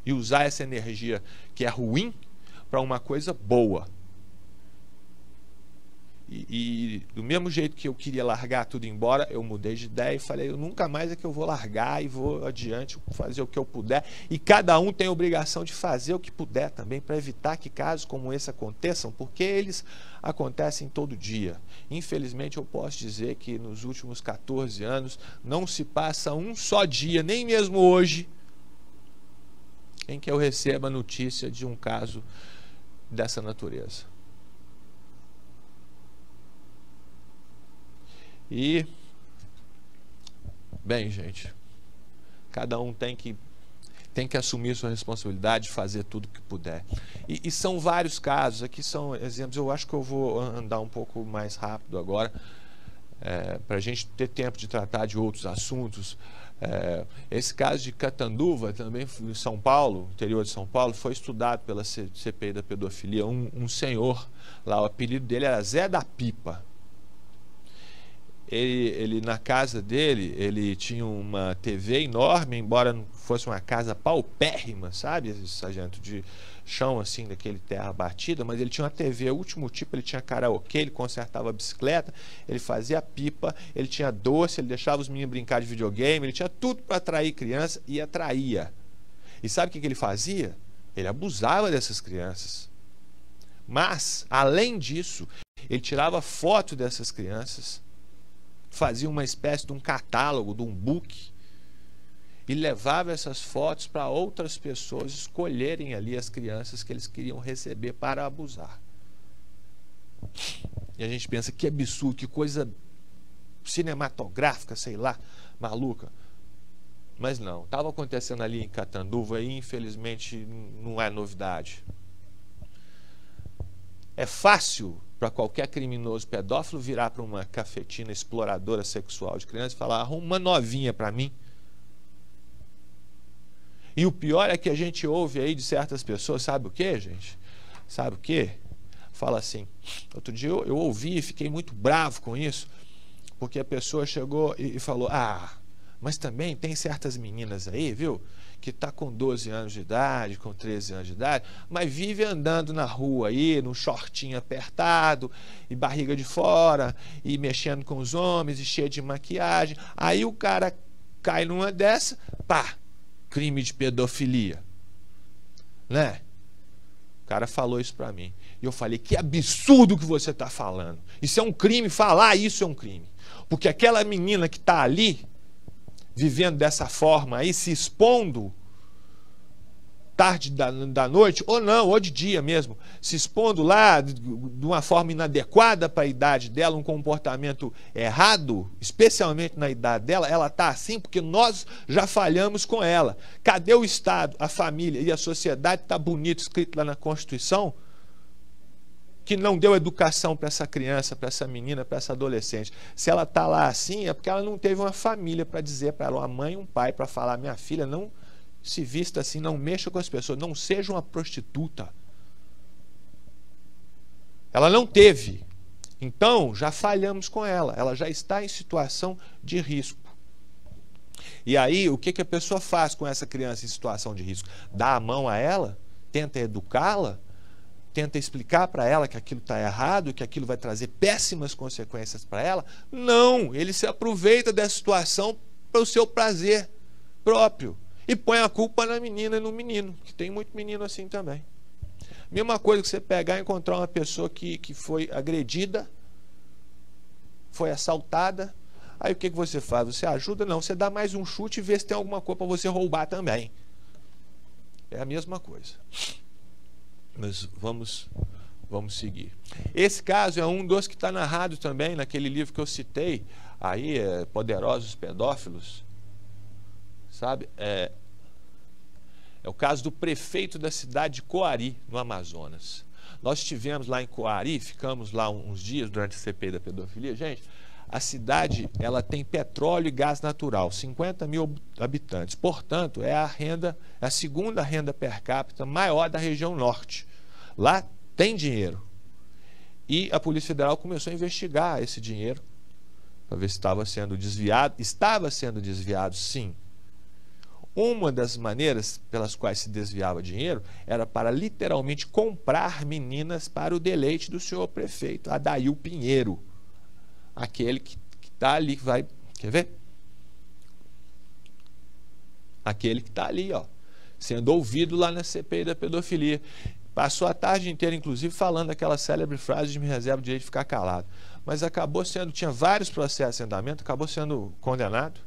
e usar essa energia que é ruim para uma coisa boa. E do mesmo jeito que eu queria largar tudo embora, eu mudei de ideia e falei, eu nunca mais é que eu vou largar e vou adiante, fazer o que eu puder. E cada um tem a obrigação de fazer o que puder também, para evitar que casos como esse aconteçam, porque eles acontecem todo dia. Infelizmente eu posso dizer que nos últimos 14 anos não se passa um só dia, nem mesmo hoje, em que eu receba notícia de um caso dessa natureza. E, bem, gente, cada um tem que assumir sua responsabilidade de fazer tudo o que puder. E são vários casos, aqui são exemplos, eu acho que eu vou andar um pouco mais rápido agora, para a gente ter tempo de tratar de outros assuntos. Esse caso de Catanduva, também em São Paulo, interior de São Paulo, foi estudado pela CPI da pedofilia. Um senhor lá, o apelido dele era Zé da Pipa. ele na casa dele, ele tinha uma TV enorme, embora não fosse uma casa paupérrima, sabe, sargento, de chão assim, daquele terra batida, mas ele tinha uma TV, último tipo, ele tinha karaokê, ele consertava a bicicleta, ele fazia pipa, ele tinha doce, ele deixava os meninos brincar de videogame, ele tinha tudo para atrair criança e atraía. E sabe o que ele fazia? Ele abusava dessas crianças. Mas, além disso, ele tirava foto dessas crianças, fazia uma espécie de um catálogo, de um book, e levava essas fotos para outras pessoas escolherem ali as crianças que eles queriam receber para abusar. E a gente pensa, que absurdo, que coisa cinematográfica, sei lá, maluca. Mas não, estava acontecendo ali em Catanduva e infelizmente não é novidade. É fácil para qualquer criminoso pedófilo virar para uma cafetina exploradora sexual de crianças e falar, arruma uma novinha para mim. E o pior é que a gente ouve aí de certas pessoas, sabe o que, gente? Sabe o que? Fala assim, outro dia eu ouvi e fiquei muito bravo com isso, porque a pessoa chegou e falou, mas também tem certas meninas aí, viu, que tá com 12 anos de idade, com 13 anos de idade, mas vive andando na rua aí, num shortinho apertado, e barriga de fora, e mexendo com os homens, e cheio de maquiagem. Aí o cara cai numa dessa, pá, crime de pedofilia. Né? O cara falou isso pra mim. E eu falei, que absurdo que você tá falando. Isso é um crime, falar isso é um crime. Porque aquela menina que tá ali, vivendo dessa forma aí, se expondo tarde da noite, ou não, ou de dia mesmo, se expondo lá de uma forma inadequada para a idade dela, um comportamento errado, especialmente na idade dela, ela está assim porque nós já falhamos com ela. Cadê o Estado, a família e a sociedade? Está bonito escrito lá na Constituição, que não deu educação para essa criança, para essa menina, para essa adolescente. Se ela está lá assim, é porque ela não teve uma família para dizer para ela, uma mãe e um pai, para falar, minha filha, não se vista assim, não mexa com as pessoas, não seja uma prostituta. Ela não teve. Então, já falhamos com ela. Ela já está em situação de risco. E aí, o que a pessoa faz com essa criança em situação de risco? Dá a mão a ela? Tenta educá-la? Tenta explicar para ela que aquilo está errado, que aquilo vai trazer péssimas consequências para ela? Não, ele se aproveita dessa situação para o seu prazer próprio e põe a culpa na menina e no menino, que tem muito menino assim também. Mesma coisa que você pegar e encontrar uma pessoa que foi agredida, foi assaltada, aí o que você faz? Você ajuda? Não, você dá mais um chute e vê se tem alguma coisa para você roubar também. É a mesma coisa. Mas vamos seguir. Esse caso é um dos que está narrado também naquele livro que eu citei, aí, Poderosos Pedófilos, sabe? É o caso do prefeito da cidade de Coari, no Amazonas. Nós estivemos lá em Coari, ficamos lá uns dias durante a CPI da pedofilia. Gente, a cidade ela tem petróleo e gás natural, 50 mil habitantes. Portanto, é a segunda renda per capita maior da região norte. Lá tem dinheiro. E a Polícia Federal começou a investigar esse dinheiro para ver se estava sendo desviado. Estava sendo desviado, sim. Uma das maneiras pelas quais se desviava dinheiro era para literalmente comprar meninas para o deleite do senhor prefeito, Adail Pinheiro. Aquele que está ali, vai... Quer ver? Aquele que está ali, ó, sendo ouvido lá na CPI da pedofilia. Passou a tarde inteira, inclusive, falando aquela célebre frase de me reservo o direito de ficar calado. Mas acabou sendo, tinha vários processos em andamento, acabou sendo condenado.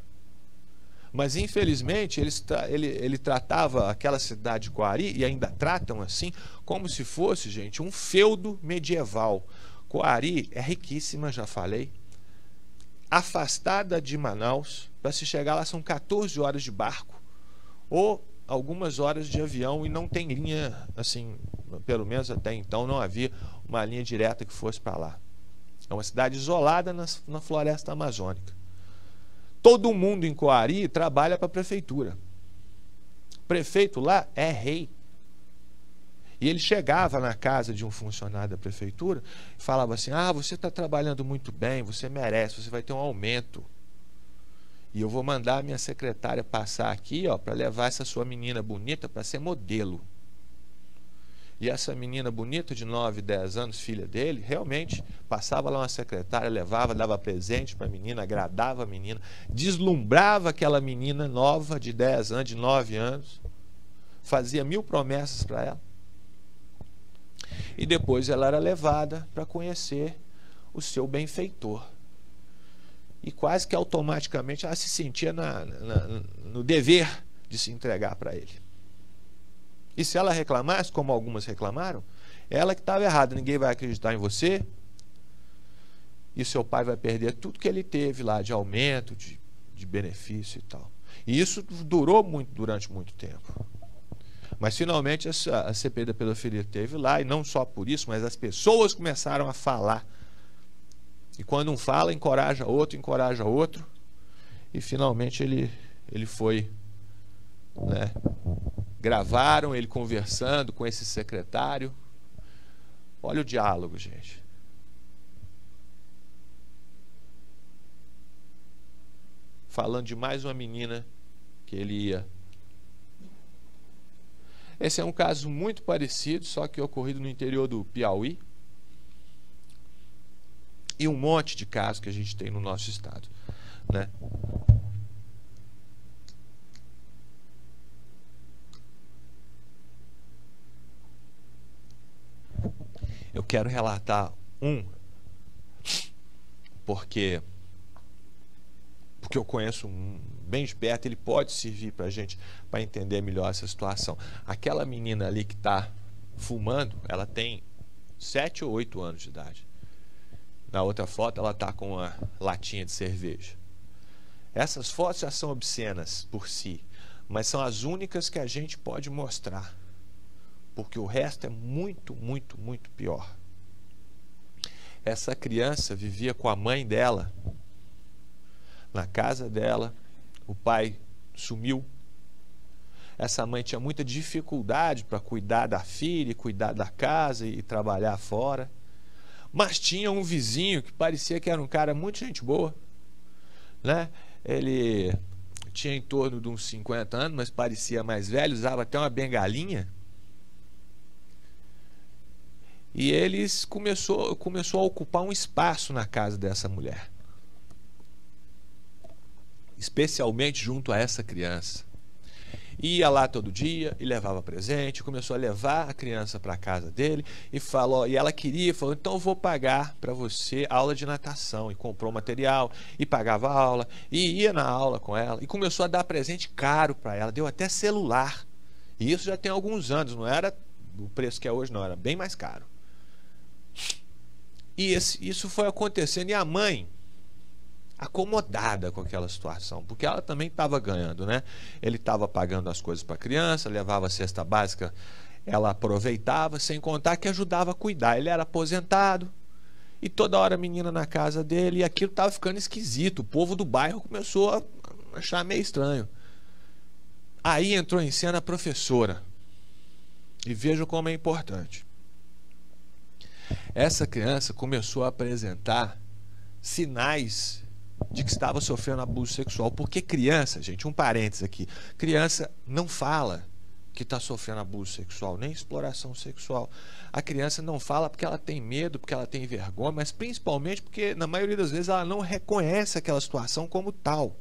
Mas, infelizmente, ele tratava aquela cidade de Coari, e ainda tratam assim, como se fosse, gente, um feudo medieval. Coari é riquíssima, já falei. Afastada de Manaus, para se chegar lá são 14 horas de barco, ou algumas horas de avião, e não tem linha, assim, pelo menos até então não havia uma linha direta que fosse para lá. É uma cidade isolada na floresta amazônica. Todo mundo em Coari trabalha para a prefeitura. O prefeito lá é rei. E ele chegava na casa de um funcionário da prefeitura e falava assim: ah, você está trabalhando muito bem, você merece, você vai ter um aumento. E eu vou mandar a minha secretária passar aqui, ó, para levar essa sua menina bonita para ser modelo. E essa menina bonita de 9, 10 anos, filha dele, realmente passava lá uma secretária, levava, dava presente para a menina, agradava a menina, deslumbrava aquela menina nova de 10 anos, de 9 anos, fazia 1000 promessas para ela. E depois ela era levada para conhecer o seu benfeitor. E quase que automaticamente ela se sentia no dever de se entregar para ele. E se ela reclamasse, como algumas reclamaram, ela que estava errada. Ninguém vai acreditar em você. E seu pai vai perder tudo que ele teve lá de aumento, de benefício e tal. E isso durou durante muito tempo. Mas finalmente a CPI da pedofilia teve lá, e não só por isso, mas as pessoas começaram a falar. E quando um fala, encoraja outro. E finalmente ele foi, né? Gravaram ele conversando com esse secretário. Olha o diálogo, gente. Falando de mais uma menina que ele ia. Esse é um caso muito parecido, só que ocorrido no interior do Piauí. E um monte de casos que a gente tem no nosso estado, né? Eu quero relatar porque eu conheço bem de perto, ele pode servir para a gente, para entender melhor essa situação. Aquela menina ali que está fumando, ela tem 7 ou 8 anos de idade. Na outra foto, ela está com uma latinha de cerveja. Essas fotos já são obscenas por si, mas são as únicas que a gente pode mostrar, porque o resto é muito, muito, muito pior. Essa criança vivia com a mãe dela, na casa dela, o pai sumiu. Essa mãe tinha muita dificuldade para cuidar da filha, cuidar da casa e trabalhar fora. Mas tinha um vizinho que parecia que era um cara muito gente boa, né? Ele tinha em torno de uns 50 anos, mas parecia mais velho, usava até uma bengalinha. E eles começou a ocupar um espaço na casa dessa mulher, especialmente junto a essa criança. Ia lá todo dia e levava presente, começou a levar a criança para a casa dele e falou, e ela falou, então eu vou pagar para você aula de natação, e comprou material e pagava a aula e ia na aula com ela e começou a dar presente caro para ela, deu até celular. E isso já tem alguns anos, não era o preço que é hoje, não, era bem mais caro. E isso foi acontecendo, e a mãe acomodada com aquela situação, porque ela também estava ganhando, né? Ele estava pagando as coisas para a criança, levava a cesta básica, ela aproveitava, sem contar que ajudava a cuidar. Ele era aposentado e toda hora a menina na casa dele, e aquilo estava ficando esquisito. O povo do bairro começou a achar meio estranho. Aí entrou em cena a professora, e veja como é importante. Essa criança começou a apresentar sinais de que estava sofrendo abuso sexual. Porque criança, gente, um parênteses aqui, criança não fala que está sofrendo abuso sexual, nem exploração sexual. A criança não fala porque ela tem medo, porque ela tem vergonha, mas principalmente porque, na maioria das vezes, ela não reconhece aquela situação como tal.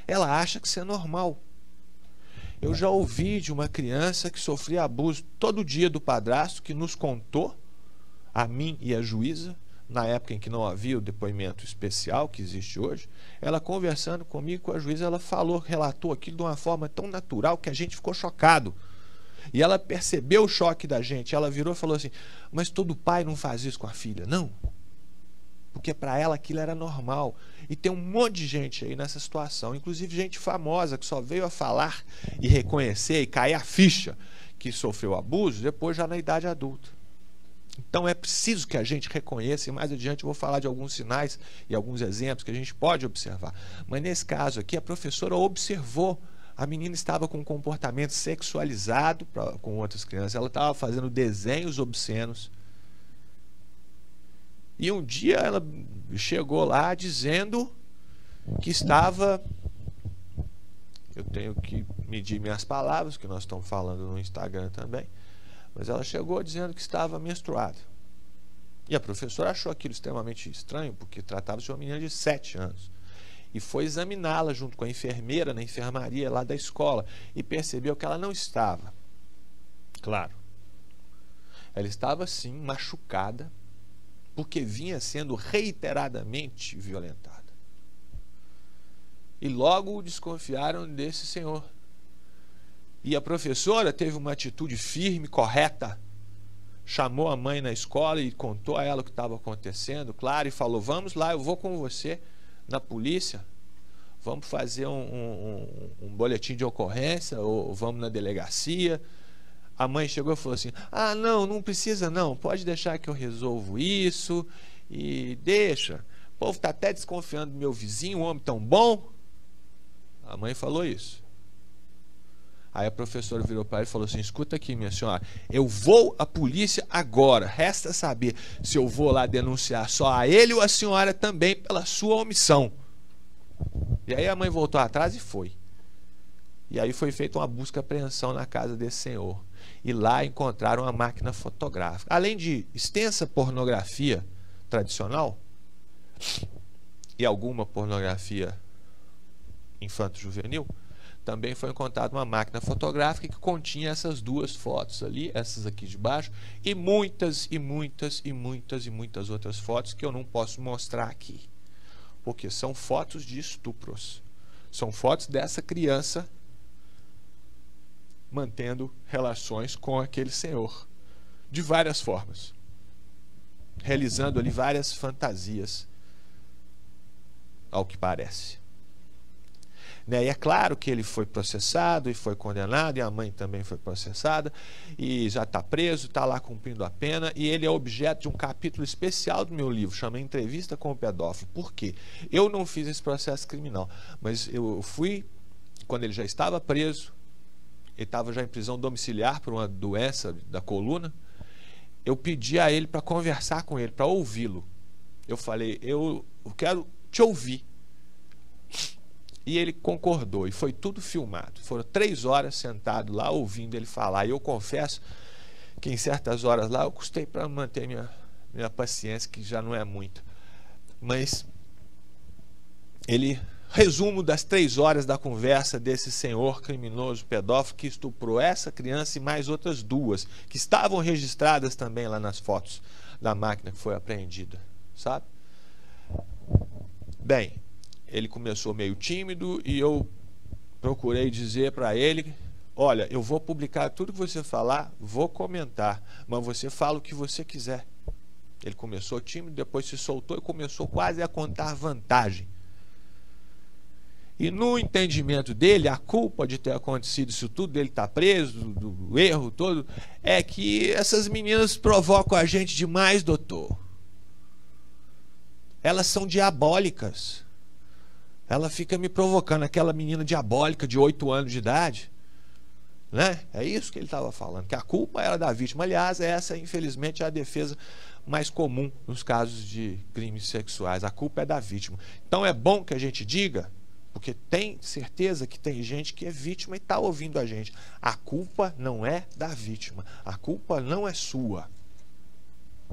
Ela acha que isso é normal. Eu já ouvi de uma criança que sofria abuso todo dia do padrasto, que nos contou, a mim e a juíza, na época em que não havia o depoimento especial que existe hoje, ela conversando comigo, com a juíza, ela relatou aquilo de uma forma tão natural que a gente ficou chocado. E ela percebeu o choque da gente, ela virou e falou assim, mas todo pai não faz isso com a filha, não? Porque para ela aquilo era normal. E tem um monte de gente aí nessa situação, inclusive gente famosa que só veio a falar e reconhecer e cair a ficha que sofreu abuso depois já na idade adulta. Então é preciso que a gente reconheça, e mais adiante eu vou falar de alguns sinais e alguns exemplos que a gente pode observar. Mas nesse caso aqui, a professora observou A menina estava com um comportamento sexualizado com outras crianças. Ela estava fazendo desenhos obscenos. E um dia ela chegou lá dizendo que estava... Eu tenho que medir minhas palavras, que nós estamos falando no Instagram também. Mas ela chegou dizendo que estava menstruada. E a professora achou aquilo extremamente estranho, porque tratava-se de uma menina de 7 anos. E foi examiná-la junto com a enfermeira na enfermaria lá da escola e percebeu que ela não estava. Claro. Ela estava, sim, machucada, porque vinha sendo reiteradamente violentada. E logo desconfiaram desse senhor. E a professora teve uma atitude firme, correta. Chamou a mãe na escola e contou a ela o que estava acontecendo, claro, e falou: vamos lá, eu vou com você na polícia, vamos fazer um boletim de ocorrência, ou vamos na delegacia. A mãe chegou e falou assim: ah, não precisa não, pode deixar que eu resolvo isso, e deixa, o povo está até desconfiando do meu vizinho, um homem tão bom. A mãe falou isso. Aí a professora virou para ele e falou assim: escuta aqui, minha senhora, eu vou à polícia agora, resta saber se eu vou lá denunciar só a ele ou a senhora também pela sua omissão. E aí a mãe voltou atrás e foi. E aí foi feita uma busca e apreensão na casa desse senhor. E lá encontraram uma máquina fotográfica. Além de extensa pornografia tradicional e alguma pornografia infanto-juvenil, também foi encontrada uma máquina fotográfica que continha essas duas fotos ali, essas aqui de baixo, e muitas outras fotos que eu não posso mostrar aqui, porque são fotos de estupros. São fotos dessa criança mantendo relações com aquele senhor, de várias formas, realizando ali várias fantasias, ao que parece. E é claro que ele foi processado e foi condenado, e a mãe também foi processada, e já está preso, está lá cumprindo a pena, e ele é objeto de um capítulo especial do meu livro, chama Entrevista com o Pedófilo. Por quê? Eu não fiz esse processo criminal, mas eu fui, quando ele já estava preso, ele estava já em prisão domiciliar por uma doença da coluna, eu pedi a ele para conversar com ele, para ouvi-lo. Eu falei: eu quero te ouvir. E ele concordou, e foi tudo filmado. Foram 3 horas sentado lá, ouvindo ele falar. E eu confesso que em certas horas lá eu custei para manter minha paciência, que já não é muita. Mas ele, resumo das 3 horas da conversa desse senhor criminoso pedófilo que estuprou essa criança e mais outras 2, que estavam registradas também lá nas fotos da máquina que foi apreendida, sabe? Bem, ele começou meio tímido e eu procurei dizer para ele: olha, eu vou publicar tudo que você falar, vou comentar, mas você fala o que você quiser. Ele começou tímido, depois se soltou e começou quase a contar vantagem. E no entendimento dele, a culpa de ter acontecido isso tudo, dele estar preso, do erro todo, é que essas meninas provocam a gente demais, doutor. Elas são diabólicas. Ela fica me provocando, aquela menina diabólica de 8 anos de idade, né? É isso que ele estava falando, que a culpa era da vítima. Aliás, essa, infelizmente, é a defesa mais comum nos casos de crimes sexuais. A culpa é da vítima. Então é bom que a gente diga, porque tem certeza que tem gente que é vítima e está ouvindo a gente. A culpa não é da vítima. A culpa não é sua.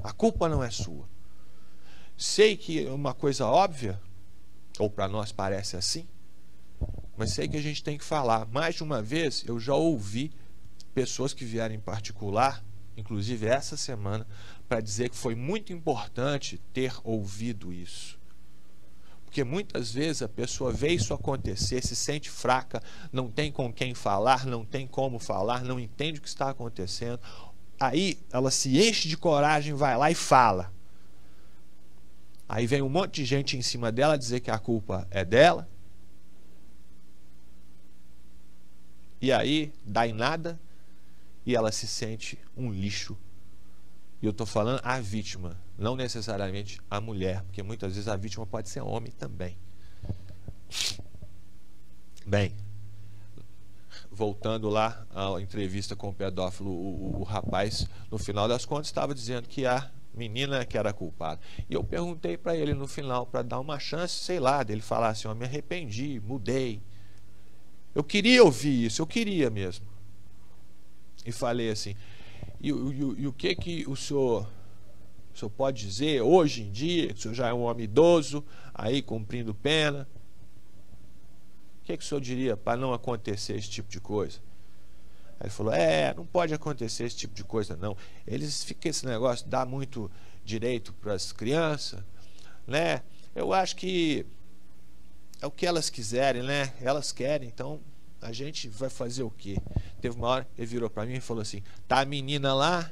A culpa não é sua. Sei que é uma coisa óbvia, ou para nós parece assim, mas sei que a gente tem que falar. Mais de uma vez eu já ouvi pessoas que vieram em particular, inclusive essa semana, para dizer que foi muito importante ter ouvido isso. Porque muitas vezes a pessoa vê isso acontecer, se sente fraca, não tem com quem falar, não tem como falar, não entende o que está acontecendo. Aí ela se enche de coragem, vai lá e fala. Aí vem um monte de gente em cima dela dizer que a culpa é dela. E aí dá em nada e ela se sente um lixo. E eu estou falando a vítima, não necessariamente a mulher, porque muitas vezes a vítima pode ser homem também. Bem, voltando lá à entrevista com o pedófilo, o rapaz, no final das contas, estava dizendo que a menina que era culpada. E eu perguntei para ele no final, para dar uma chance, sei lá, dele falar assim, eu me arrependi, mudei. Eu queria ouvir isso, eu queria mesmo. E falei assim, e o que o senhor pode dizer hoje em dia, que o senhor já é um homem idoso, aí cumprindo pena, o que o senhor diria para não acontecer esse tipo de coisa? Aí ele falou, não pode acontecer esse tipo de coisa não. Eles ficam esse negócio, dá muito direito para as crianças, né? Eu acho que é o que elas quiserem, né? Elas querem, então a gente vai fazer o quê? Teve uma hora, ele virou para mim e falou assim, tá a menina lá,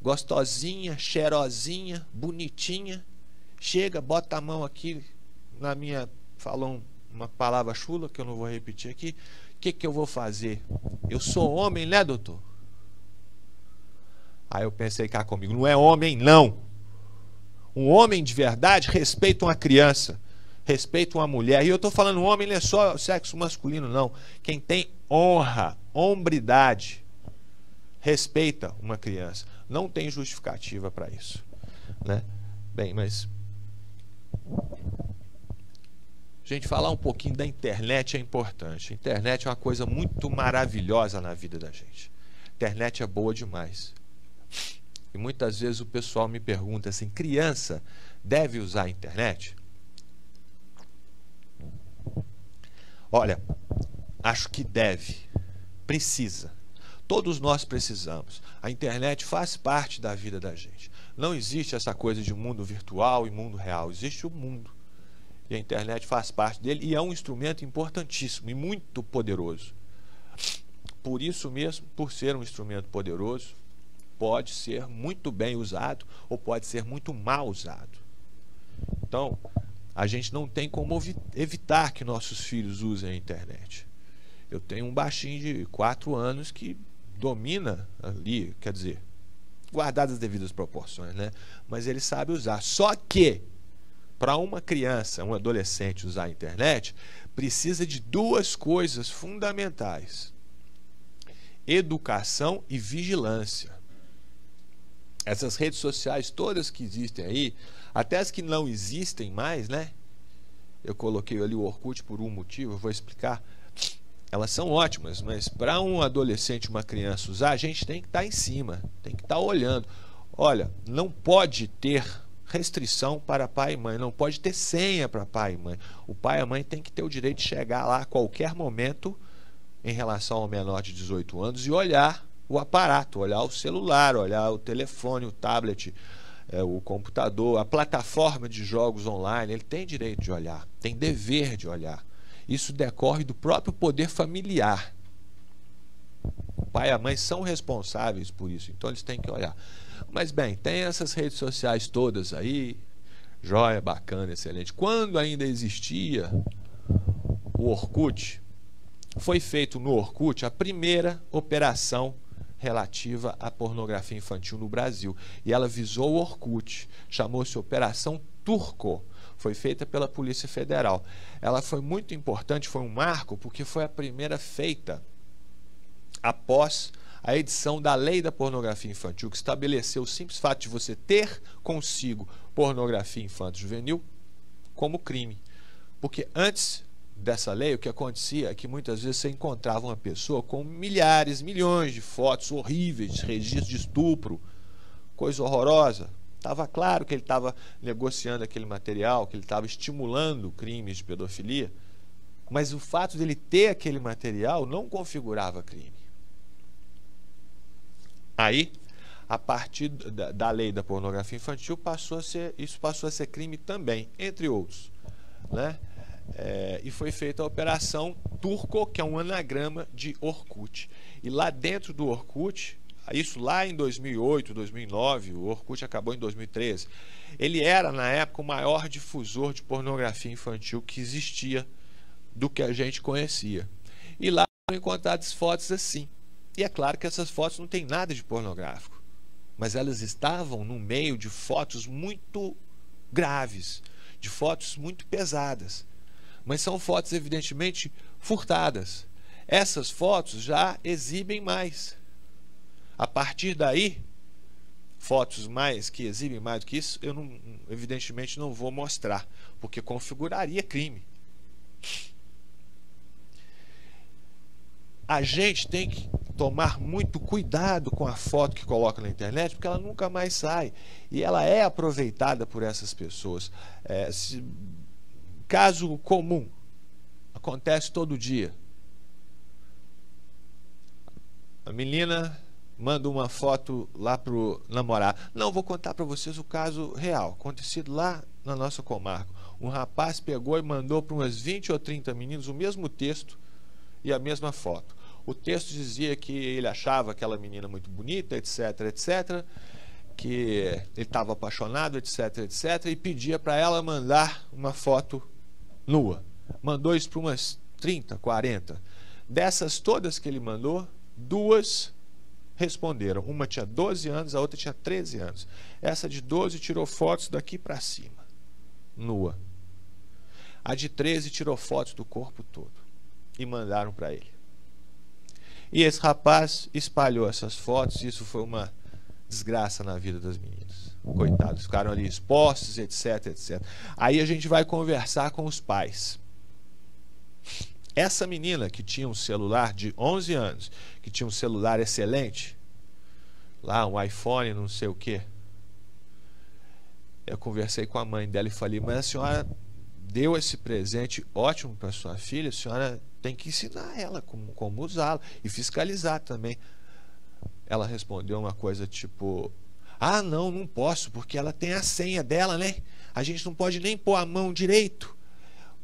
gostosinha, cheirosinha, bonitinha, chega, bota a mão aqui na minha, falou uma palavra chula que eu não vou repetir aqui, o que eu vou fazer? Eu sou homem, né, doutor? Aí eu pensei cá comigo, não é homem não. Um homem de verdade respeita uma criança, respeita uma mulher. E eu estou falando homem, não é só sexo masculino não. Quem tem honra, hombridade, respeita uma criança. Não tem justificativa para isso, né? Bem, mas gente, falar um pouquinho da internet é importante. A internet é uma coisa muito maravilhosa na vida da gente. A internet é boa demais. E muitas vezes o pessoal me pergunta assim, criança deve usar a internet? Olha, acho que deve, precisa. Todos nós precisamos. A internet faz parte da vida da gente. Não existe essa coisa de mundo virtual e mundo real. Existe o mundo. E a internet faz parte dele e é um instrumento importantíssimo e muito poderoso. Por isso mesmo, por ser um instrumento poderoso, pode ser muito bem usado ou pode ser muito mal usado. Então, a gente não tem como evitar que nossos filhos usem a internet. Eu tenho um baixinho de 4 anos que domina ali, quer dizer, guardadas as devidas proporções, né? Mas ele sabe usar. Só que, para uma criança, um adolescente usar a internet, precisa de 2 coisas fundamentais: educação e vigilância. Essas redes sociais todas que existem aí, até as que não existem mais, né? Eu coloquei ali o Orkut por um motivo, eu vou explicar. Elas são ótimas, mas para um adolescente, uma criança usar, a gente tem que estar em cima, tem que estar olhando. Olha, não pode ter restrição para pai e mãe, não pode ter senha para pai e mãe. O pai e a mãe tem que ter o direito de chegar lá a qualquer momento em relação ao menor de 18 anos e olhar o aparato, olhar o celular, olhar o telefone, o tablet, o computador, a plataforma de jogos online. Ele tem direito de olhar, tem dever de olhar. Isso decorre do próprio poder familiar. O pai e a mãe são responsáveis por isso, então eles têm que olhar. Mas bem, tem essas redes sociais todas aí, joia, bacana, excelente. Quando ainda existia o Orkut, foi feito no Orkut a primeira operação relativa à pornografia infantil no Brasil. E ela visou o Orkut, chamou-se Operação Turco. Foi feita pela Polícia Federal. Ela foi muito importante, foi um marco, porque foi a primeira feita após a edição da Lei da Pornografia Infantil, que estabeleceu o simples fato de você ter consigo pornografia infanto-juvenil como crime. Porque antes dessa lei, o que acontecia é que muitas vezes você encontrava uma pessoa com milhares, milhões de fotos horríveis, registros de estupro, coisa horrorosa. Estava claro que ele estava negociando aquele material, que ele estava estimulando crimes de pedofilia, mas o fato dele ter aquele material não configurava crime. Aí, a partir da lei da pornografia infantil, isso passou a ser crime também, entre outros, né? E foi feita a Operação Turco, que é um anagrama de Orkut. E lá dentro do Orkut, isso lá em 2008, 2009, o Orkut acabou em 2013, ele era, na época, o maior difusor de pornografia infantil que existia, do que a gente conhecia. E lá foram encontradas fotos assim. E é claro que essas fotos não tem nada de pornográfico, mas elas estavam no meio de fotos muito graves, de fotos muito pesadas. Mas são fotos evidentemente furtadas. essas fotos já exibem mais. A partir daí, fotos que exibem mais do que isso, eu evidentemente não vou mostrar, porque configuraria crime. A gente tem que tomar muito cuidado com a foto que coloca na internet, porque ela nunca mais sai. E ela é aproveitada por essas pessoas. Caso comum, acontece todo dia. A menina manda uma foto lá pro namorado. Não, vou contar para vocês o caso real, acontecido lá na nossa comarca. Um rapaz pegou e mandou para umas 20 ou 30 meninos o mesmo texto e a mesma foto. O texto dizia que ele achava aquela menina muito bonita, etc, etc, que ele estava apaixonado, etc, etc, e pedia para ela mandar uma foto nua. Mandou isso para umas 30, 40. Dessas todas que ele mandou, 2 responderam. Uma tinha 12 anos, a outra tinha 13 anos. Essa de 12 tirou fotos daqui para cima, nua. A de 13 tirou fotos do corpo todo e mandaram para ele. E esse rapaz espalhou essas fotos, e isso foi uma desgraça na vida das meninas. Coitados, ficaram ali expostos, etc, etc. Aí a gente vai conversar com os pais. Essa menina que tinha um celular de 11 anos, que tinha um celular excelente, lá um iPhone, não sei o que, eu conversei com a mãe dela e falei, mas a senhora deu esse presente ótimo para sua filha, a senhora tem que ensinar ela como usá-lo e fiscalizar também. Ela respondeu uma coisa tipo, ah, não posso, porque ela tem a senha dela, né? A gente não pode nem pôr a mão direito,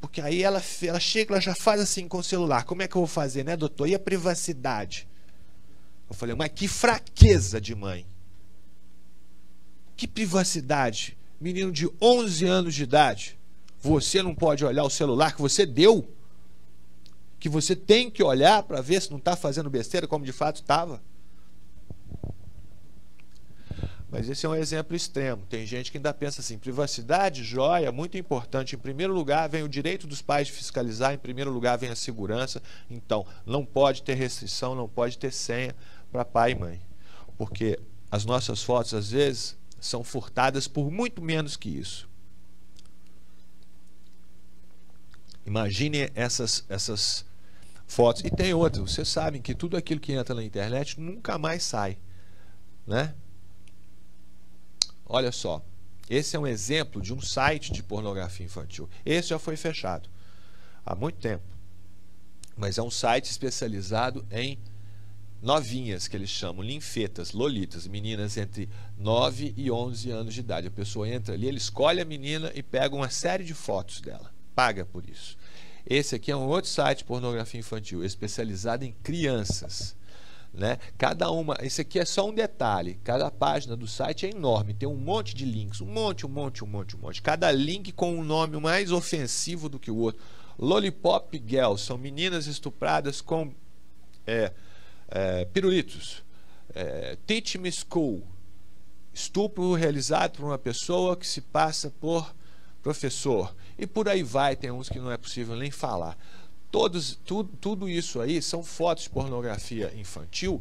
porque aí ela chega, ela já faz assim com o celular. Como é que eu vou fazer, né, doutor? E a privacidade? Eu falei, mas que fraqueza de mãe. Que privacidade? Menino de 11 anos de idade, você não pode olhar o celular que você deu? Que você tem que olhar para ver se não está fazendo besteira, como de fato estava? Mas esse é um exemplo extremo. Tem gente que ainda pensa assim, privacidade, joia, muito importante. Em primeiro lugar vem o direito dos pais de fiscalizar, em primeiro lugar vem a segurança. Então, não pode ter restrição, não pode ter senha para pai e mãe. Porque as nossas fotos, às vezes, são furtadas por muito menos que isso. Imagine essas fotos. E tem outra, vocês sabem que tudo aquilo que entra na internet nunca mais sai, né? Olha só, esse é um exemplo de um site de pornografia infantil. Esse já foi fechado há muito tempo, mas é um site especializado em novinhas, que eles chamam linfetas, lolitas, meninas entre 9 e 11 anos de idade. A pessoa entra ali, ele escolhe a menina e pega uma série de fotos dela, paga por isso. Esse aqui é um outro site de pornografia infantil, especializado em crianças, né? Cada uma, esse aqui é só um detalhe, cada página do site é enorme, tem um monte de links, um monte, cada link com um nome mais ofensivo do que o outro. Lollipop Girls, são meninas estupradas com pirulitos. Teach Me School, estupro realizado por uma pessoa que se passa por professor, e por aí vai, tem uns que não é possível nem falar. Tudo isso aí são fotos de pornografia infantil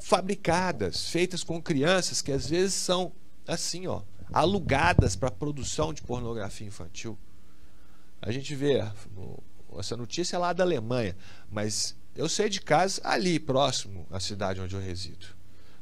fabricadas, feitas com crianças que às vezes são assim, ó, alugadas para produção de pornografia infantil. A gente vê essa notícia lá da Alemanha, mas eu sei de casos ali próximo à cidade onde eu resido,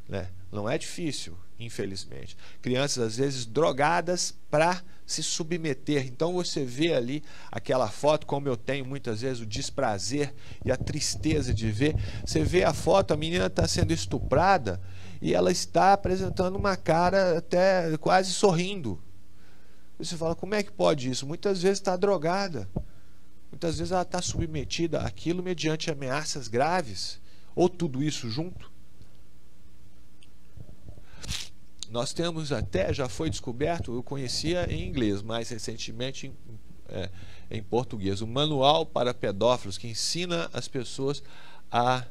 né? Não é difícil, infelizmente. Crianças às vezes drogadas para se submeter. Então você vê ali aquela foto, como eu tenho muitas vezes o desprazer e a tristeza de ver. Você vê a foto, a menina está sendo estuprada e ela está apresentando uma cara até quase sorrindo. Você fala, como é que pode isso? Muitas vezes está drogada. Muitas vezes ela está submetida àquilo mediante ameaças graves. Ou tudo isso junto. Nós temos até, já foi descoberto, eu conhecia em inglês, mais recentemente em português, um manual para pedófilos que ensina as pessoas a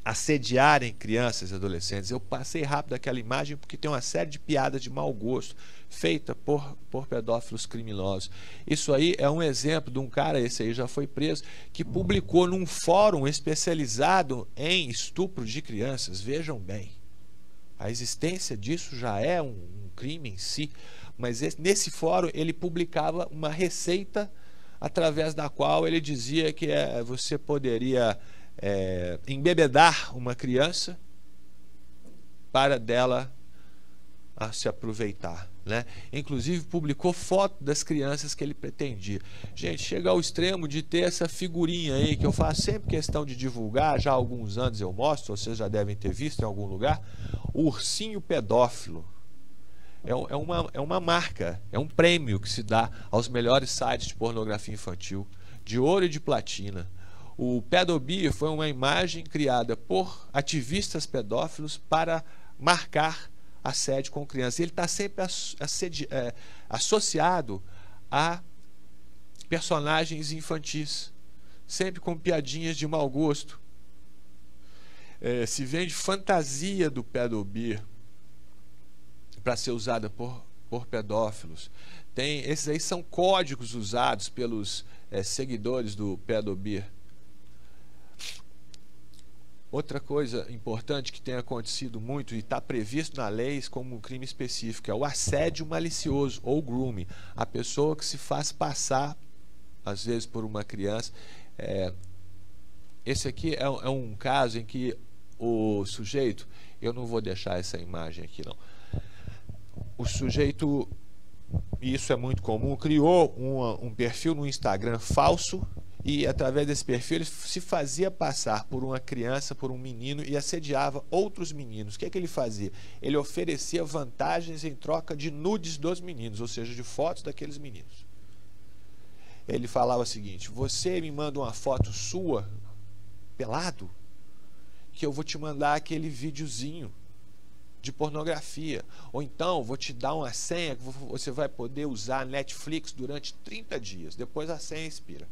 assediarem crianças e adolescentes. Eu passei rápido aquela imagem porque tem uma série de piadas de mau gosto feita por pedófilos criminosos. Isso aí é um exemplo de um cara, esse aí já foi preso, que publicou num fórum especializado em estupro de crianças. Vejam bem, a existência disso já é um crime em si, mas nesse fórum ele publicava uma receita através da qual ele dizia que você poderia embebedar uma criança para dela se aproveitar, né? Inclusive publicou foto das crianças que ele pretendia. Gente, chega ao extremo de ter essa figurinha aí que eu faço sempre questão de divulgar, já há alguns anos eu mostro, vocês já devem ter visto em algum lugar, o ursinho pedófilo. É uma marca, é um prêmio que se dá aos melhores sites de pornografia infantil, de ouro e de platina. O Pedobia foi uma imagem criada por ativistas pedófilos para marcar assédio com crianças. Ele está sempre associado a personagens infantis, sempre com piadinhas de mau gosto. Se vende fantasia do Pedobia para ser usada por pedófilos. Esses aí são códigos usados pelos seguidores do Pedobia. Outra coisa importante que tem acontecido muito e está previsto na lei como um crime específico é o assédio malicioso ou grooming. A pessoa que se faz passar, às vezes, por uma criança. Esse aqui é um caso em que o sujeito, eu não vou deixar essa imagem aqui não, o sujeito, e isso é muito comum, criou um perfil no Instagram falso e através desse perfil ele se fazia passar por uma criança, por um menino e assediava outros meninos. O que é que ele fazia? Ele oferecia vantagens em troca de nudes dos meninos, ou seja, de fotos daqueles meninos. Ele falava o seguinte: você me manda uma foto sua pelado, que eu vou te mandar aquele videozinho de pornografia, ou então vou te dar uma senha que você vai poder usar a Netflix durante 30 dias, depois a senha expira.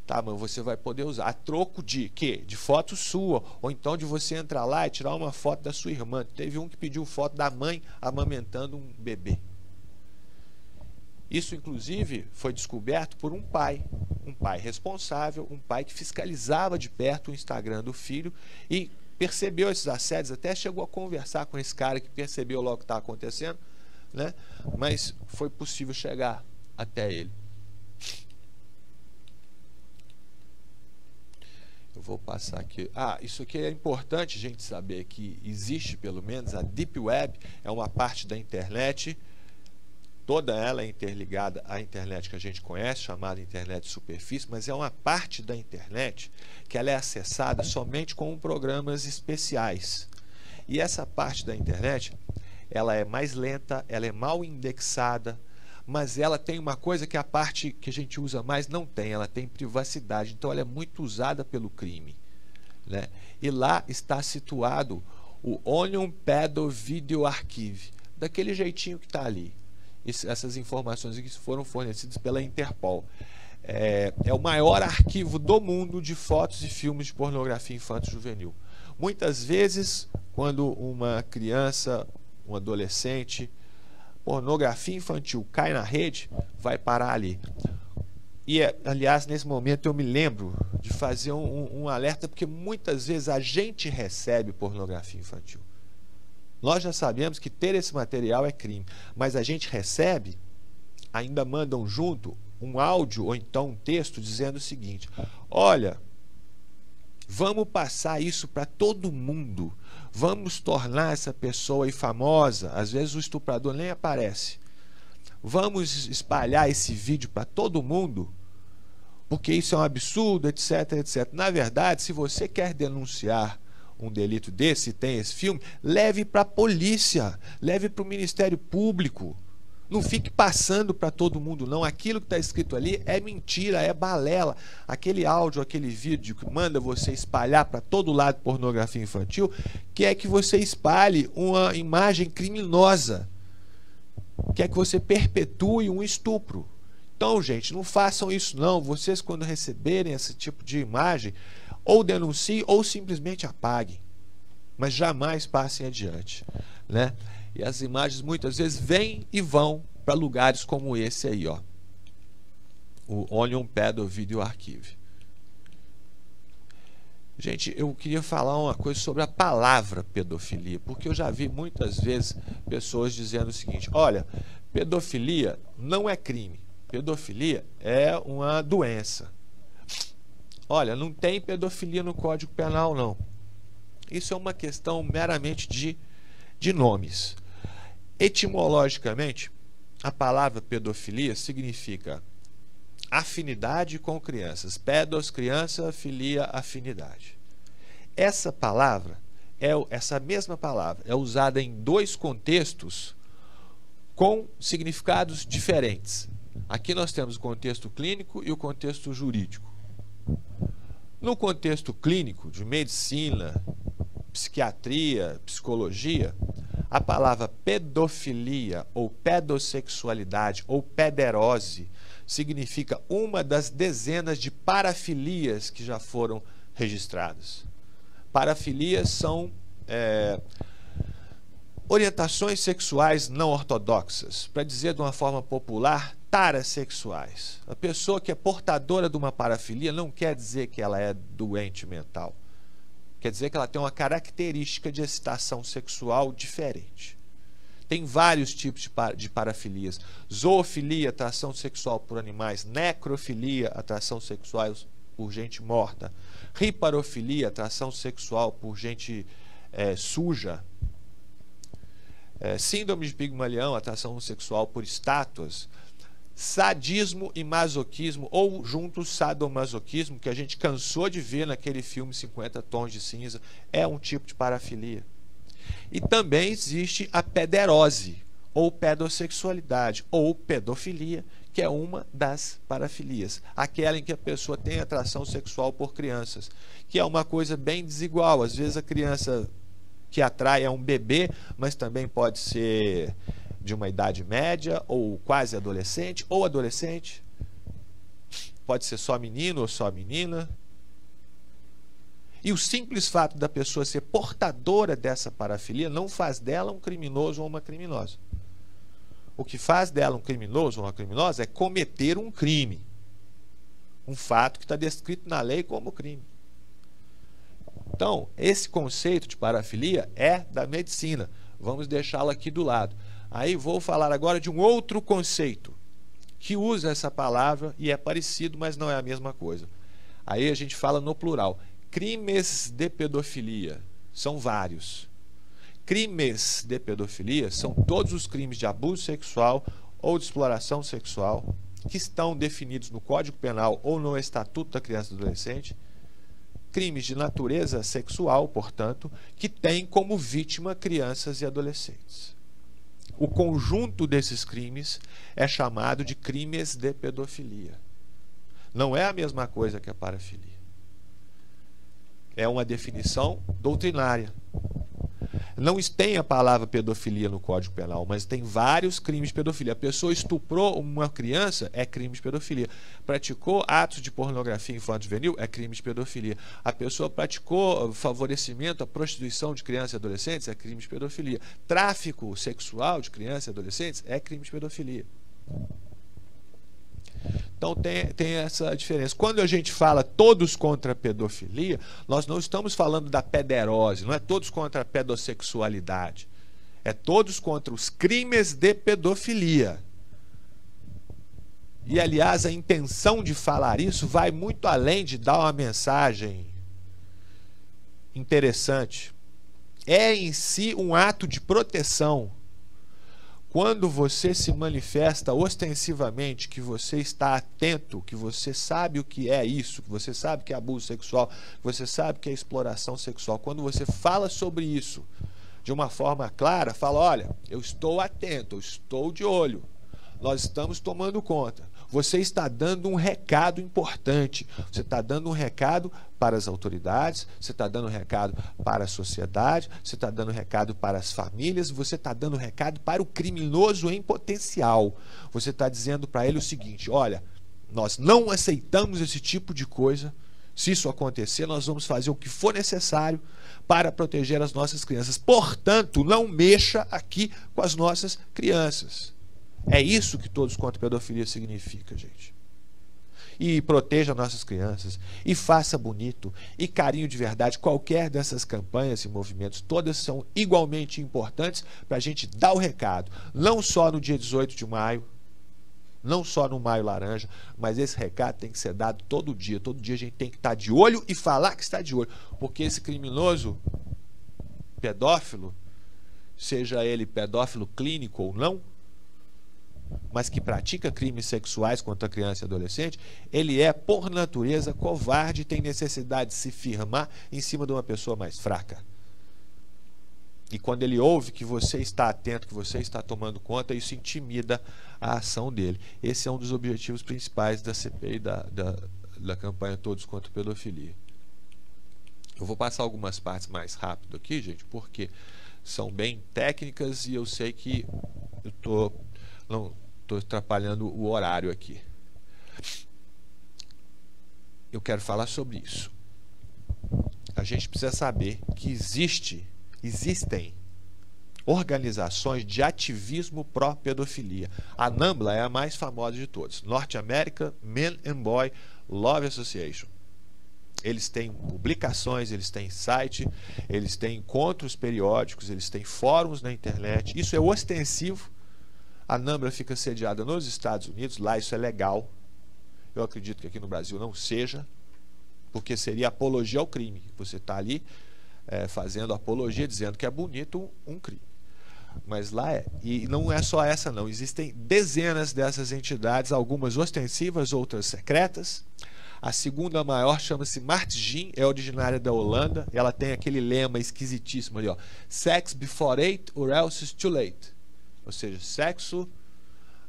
Tá, mas você vai poder usar a troco de quê? De foto sua, ou então de você entrar lá e tirar uma foto da sua irmã. Teve um que pediu foto da mãe amamentando um bebê. Isso, inclusive, foi descoberto por um pai responsável, um pai que fiscalizava de perto o Instagram do filho e percebeu esses assédios, até chegou a conversar com esse cara que percebeu logo o que estava acontecendo, né? Mas foi possível chegar até ele. Eu vou passar aqui. Isso aqui é importante a gente saber que existe, pelo menos, a Deep Web, é uma parte da internet, toda ela é interligada à internet que a gente conhece, chamada internet de superfície, mas é uma parte da internet que ela é acessada somente com programas especiais. E essa parte da internet, ela é mais lenta, ela é mal indexada, mas ela tem uma coisa que a parte que a gente usa mais não tem, ela tem privacidade, então ela é muito usada pelo crime, né? E lá está situado o Onion Pedo Video Archive, daquele jeitinho que está ali. Essas informações que foram fornecidas pela Interpol. É o maior arquivo do mundo de fotos e filmes de pornografia infanto-juvenil. Muitas vezes, quando uma criança, um adolescente, pornografia infantil cai na rede, vai parar ali. E, aliás, nesse momento eu me lembro de fazer um alerta, porque muitas vezes a gente recebe pornografia infantil. Nós já sabemos que ter esse material é crime, mas a gente recebe, ainda mandam junto um áudio ou então um texto dizendo o seguinte: olha, vamos passar isso para todo mundo, vamos tornar essa pessoa aí famosa, às vezes o estuprador nem aparece, vamos espalhar esse vídeo para todo mundo, porque isso é um absurdo, etc, etc. Na verdade, se você quer denunciar um delito desse, tem esse filme, leve para a polícia, leve para o Ministério Público. Não fique passando para todo mundo, não. Aquilo que está escrito ali é mentira, é balela. Aquele áudio, aquele vídeo que manda você espalhar para todo lado pornografia infantil, quer que você espalhe uma imagem criminosa, quer que você perpetue um estupro. Então, gente, não façam isso não. Vocês, quando receberem esse tipo de imagem, ou denunciem ou simplesmente apaguem, mas jamais passem adiante, né? E as imagens muitas vezes vêm e vão para lugares como esse aí, ó, o Onion Pedo Video Archive. Gente, eu queria falar uma coisa sobre a palavra pedofilia, porque eu já vi muitas vezes pessoas dizendo o seguinte: olha, pedofilia não é crime, pedofilia é uma doença. Olha, não tem pedofilia no Código Penal, não. Isso é uma questão meramente de nomes. Etimologicamente, a palavra pedofilia significa afinidade com crianças. Pedos, criança, filia, afinidade. Essa palavra, essa mesma palavra, é usada em dois contextos com significados diferentes. Aqui nós temos o contexto clínico e o contexto jurídico. No contexto clínico, de medicina, psiquiatria, psicologia, a palavra pedofilia ou pedossexualidade ou pederose significa uma das dezenas de parafilias que já foram registradas. Parafilias são orientações sexuais não ortodoxas, para dizer de uma forma popular, taras sexuais. A pessoa que é portadora de uma parafilia não quer dizer que ela é doente mental. Quer dizer que ela tem uma característica de excitação sexual diferente. Tem vários tipos de parafilias. Zoofilia, atração sexual por animais. Necrofilia, atração sexual por gente morta. Riparofilia, atração sexual por gente suja. Síndrome de Pigmalião, atração sexual por estátuas. Sadismo e masoquismo, ou juntos sadomasoquismo, que a gente cansou de ver naquele filme 50 Tons de Cinza, é um tipo de parafilia. E também existe a pederose, ou pedossexualidade, ou pedofilia, que é uma das parafilias, aquela em que a pessoa tem atração sexual por crianças, que é uma coisa bem desigual. Às vezes a criança que atrai é um bebê, mas também pode ser de uma idade média, ou quase adolescente, ou adolescente. Pode ser só menino ou só menina. E o simples fato da pessoa ser portadora dessa parafilia não faz dela um criminoso ou uma criminosa. O que faz dela um criminoso ou uma criminosa é cometer um crime. Um fato que está descrito na lei como crime. Então, esse conceito de parafilia é da medicina. Vamos deixá-lo aqui do lado. Aí vou falar agora de um outro conceito que usa essa palavra e é parecido, mas não é a mesma coisa. Aí a gente fala no plural. Crimes de pedofilia. São vários. Crimes de pedofilia são todos os crimes de abuso sexual ou de exploração sexual que estão definidos no Código Penal ou no Estatuto da Criança e do Adolescente. Crimes de natureza sexual, portanto, que têm como vítima crianças e adolescentes. O conjunto desses crimes é chamado de crimes de pedofilia. Não é a mesma coisa que a parafilia. É uma definição doutrinária. Não tem a palavra pedofilia no Código Penal, mas tem vários crimes de pedofilia. A pessoa estuprou uma criança, é crime de pedofilia. Praticou atos de pornografia infanto-juvenil, é crime de pedofilia. A pessoa praticou favorecimento à prostituição de crianças e adolescentes, é crime de pedofilia. Tráfico sexual de crianças e adolescentes é crime de pedofilia. Então tem essa diferença. Quando a gente fala todos contra a pedofilia, nós não estamos falando da pederose, não é todos contra a pedossexualidade. É todos contra os crimes de pedofilia. E, aliás, a intenção de falar isso vai muito além de dar uma mensagem interessante. É em si um ato de proteção. Quando você se manifesta ostensivamente que você está atento, que você sabe o que é isso, que você sabe que é abuso sexual, que você sabe que é exploração sexual, quando você fala sobre isso de uma forma clara, fala, olha, eu estou atento, eu estou de olho, nós estamos tomando conta. Você está dando um recado importante, você está dando um recado para as autoridades, você está dando um recado para a sociedade, você está dando um recado para as famílias, você está dando um recado para o criminoso em potencial. Você está dizendo para ele o seguinte, olha, nós não aceitamos esse tipo de coisa, Se isso acontecer, nós vamos fazer o que for necessário para proteger as nossas crianças. Portanto, não mexa aqui com as nossas crianças. É isso que Todos contra a Pedofilia significa, gente. E proteja nossas crianças, e faça bonito, e carinho de verdade. Qualquer dessas campanhas e movimentos, todas são igualmente importantes para a gente dar o recado. Não só no dia 18 de maio, não só no Maio Laranja, mas esse recado tem que ser dado todo dia. Todo dia a gente tem que estar de olho e falar que está de olho. Porque esse criminoso pedófilo, seja ele pedófilo clínico ou não, mas que pratica crimes sexuais contra criança e adolescente, ele é, por natureza, covarde e tem necessidade de se firmar em cima de uma pessoa mais fraca. E quando ele ouve que você está atento, que você está tomando conta, isso intimida a ação dele. Esse é um dos objetivos principais da CPI, da campanha Todos contra a Pedofilia. Eu vou passar algumas partes mais rápido aqui, gente, porque são bem técnicas e eu sei que eu não estou atrapalhando o horário aqui. Eu quero falar sobre isso. A gente precisa saber que existem organizações de ativismo pró-pedofilia. A NAMBLA é a mais famosa de todas. North American Men and Boy Love Association. Eles têm publicações, eles têm site, eles têm encontros periódicos, eles têm fóruns na internet. Isso é ostensivo. A NAMBLA fica sediada nos Estados Unidos, lá isso é legal. Eu acredito que aqui no Brasil não seja, porque seria apologia ao crime. Você está ali fazendo apologia, dizendo que é bonito um crime. Mas lá é. E não é só essa não, existem dezenas dessas entidades, algumas ostensivas, outras secretas. A segunda maior chama-se Martgin, é originária da Holanda. Ela tem aquele lema esquisitíssimo ali, ó: Sex before 8 or else it's too late. Ou seja, sexo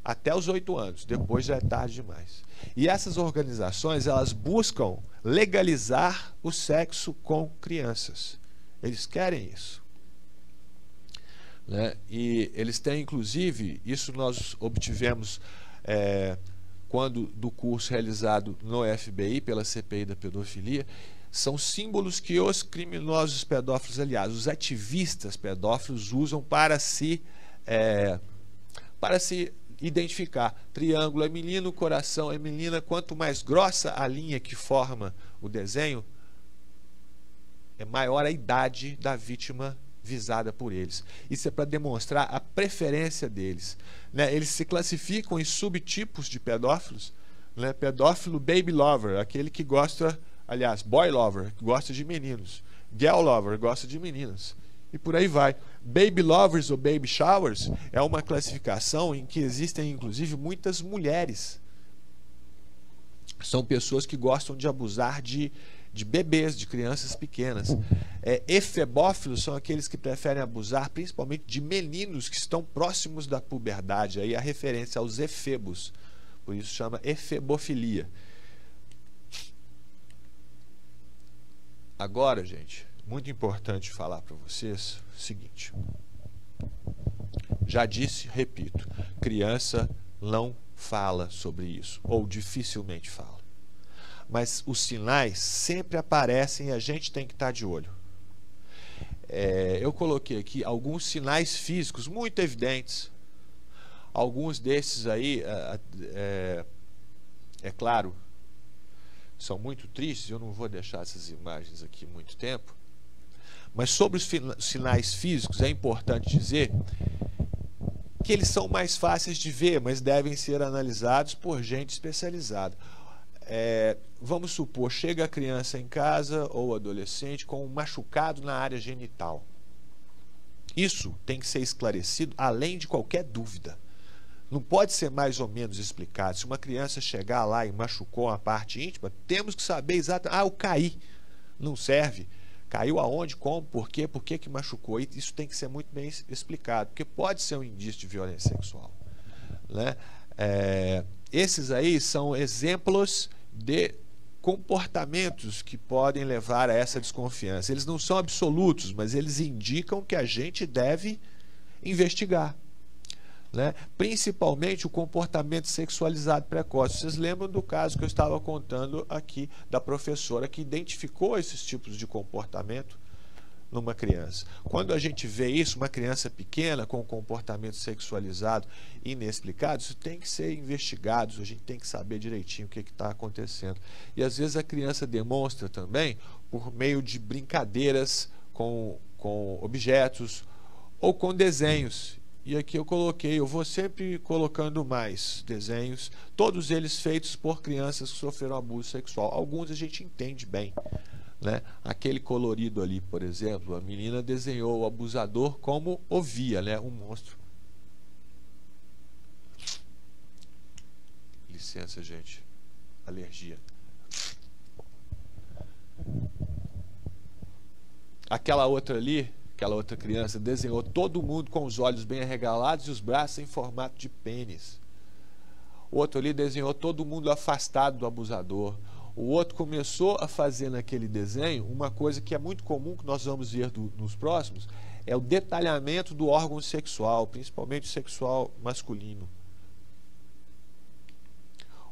até os 8 anos, depois já é tarde demais. E essas organizações, elas buscam legalizar o sexo com crianças. Eles querem isso, né? E eles têm, inclusive, isso nós obtivemos quando do curso realizado no FBI pela CPI da pedofilia. São símbolos que os criminosos pedófilos, aliás, os ativistas pedófilos usam para se identificar. Triângulo é menino, coração é menina. Quanto mais grossa a linha que forma o desenho, é maior a idade da vítima visada por eles. Isso é para demonstrar a preferência deles, né? Eles se classificam em subtipos de pedófilos, né? Pedófilo baby lover, aquele que gosta, aliás, boy lover, que gosta de meninos. Girl lover, gosta de meninas. E por aí vai. Baby lovers ou baby showers é uma classificação em que existem, inclusive, muitas mulheres. São pessoas que gostam de abusar de bebês, de crianças pequenas. Efebófilos são aqueles que preferem abusar principalmente de meninos que estão próximos da puberdade. Aí a referência aos efebos, por isso chama efebofilia. Agora, gente, muito importante falar para vocês o seguinte. Já disse, repito, criança não fala sobre isso, ou dificilmente fala. Mas os sinais sempre aparecem e a gente tem que estar de olho. Eu coloquei aqui alguns sinais físicos muito evidentes. Alguns desses aí, é claro, são muito tristes. Eu não vou deixar essas imagens aqui muito tempo. Mas sobre os sinais físicos é importante dizer que eles são mais fáceis de ver, mas devem ser analisados por gente especializada. Vamos supor, chega a criança em casa ou adolescente com um machucado na área genital. Isso tem que ser esclarecido além de qualquer dúvida. Não pode ser mais ou menos explicado. Se uma criança chegar lá e machucou uma parte íntima, temos que saber exatamente. Eu caí. Não serve. Caiu aonde, como, por que machucou. E isso tem que ser muito bem explicado, porque pode ser um indício de violência sexual, né? Esses aí são exemplos de comportamentos que podem levar a essa desconfiança. Eles não são absolutos, mas eles indicam que a gente deve investigar, né? Principalmente o comportamento sexualizado precoce. Vocês lembram do caso que eu estava contando aqui da professora que identificou esses tipos de comportamento numa criança. Quando a gente vê isso, uma criança pequena com comportamento sexualizado inexplicado, isso tem que ser investigado, a gente tem que saber direitinho o que está acontecendo. E às vezes a criança demonstra também por meio de brincadeiras com objetos ou com desenhos. E aqui eu vou sempre colocando mais desenhos, todos eles feitos por crianças que sofreram abuso sexual. Alguns a gente entende bem, né? Aquele colorido ali, por exemplo, a menina desenhou o abusador como ouvia, né? Um monstro. Licença, gente. Alergia. Aquela outra ali, aquela outra criança desenhou todo mundo com os olhos bem arregalados e os braços em formato de pênis. O outro ali desenhou todo mundo afastado do abusador. O outro começou a fazer naquele desenho uma coisa que é muito comum, que nós vamos ver nos próximos, é o detalhamento do órgão sexual, principalmente sexual masculino.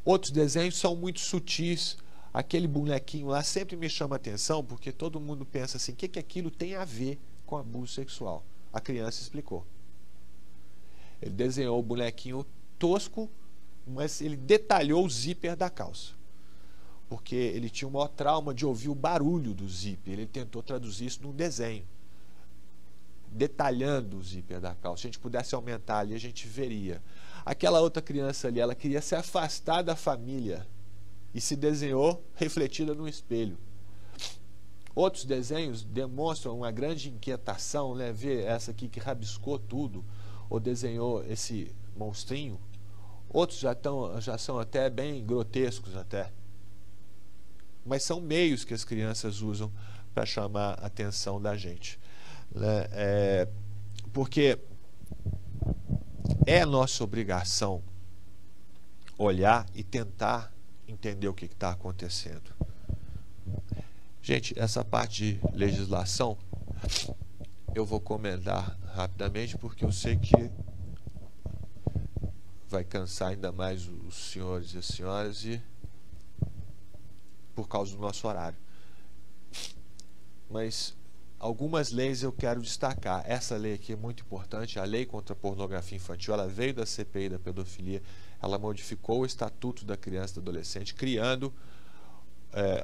Outros desenhos são muito sutis. Aquele bonequinho lá sempre me chama a atenção, porque todo mundo pensa assim, o que aquilo tem a ver com abuso sexual? A criança explicou. Ele desenhou o bonequinho tosco, mas ele detalhou o zíper da calça. Porque ele tinha o maior trauma de ouvir o barulho do zíper. Ele tentou traduzir isso num desenho, detalhando o zíper da calça. Se a gente pudesse aumentar ali, a gente veria. Aquela outra criança ali, ela queria se afastar da família e se desenhou refletida no espelho. Outros desenhos demonstram uma grande inquietação, né? Vê essa aqui que rabiscou tudo, ou desenhou esse monstrinho. Outros já são até bem grotescos até. Mas são meios que as crianças usam para chamar a atenção da gente, né? Porque é nossa obrigação olhar e tentar entender o que está acontecendo. Gente, essa parte de legislação eu vou comentar rapidamente, porque eu sei que vai cansar ainda mais os senhores e as senhoras, e por causa do nosso horário. Mas algumas leis eu quero destacar. Essa lei aqui é muito importante, a Lei contra a Pornografia Infantil. Ela veio da CPI da pedofilia, ela modificou o Estatuto da Criança e do Adolescente, criando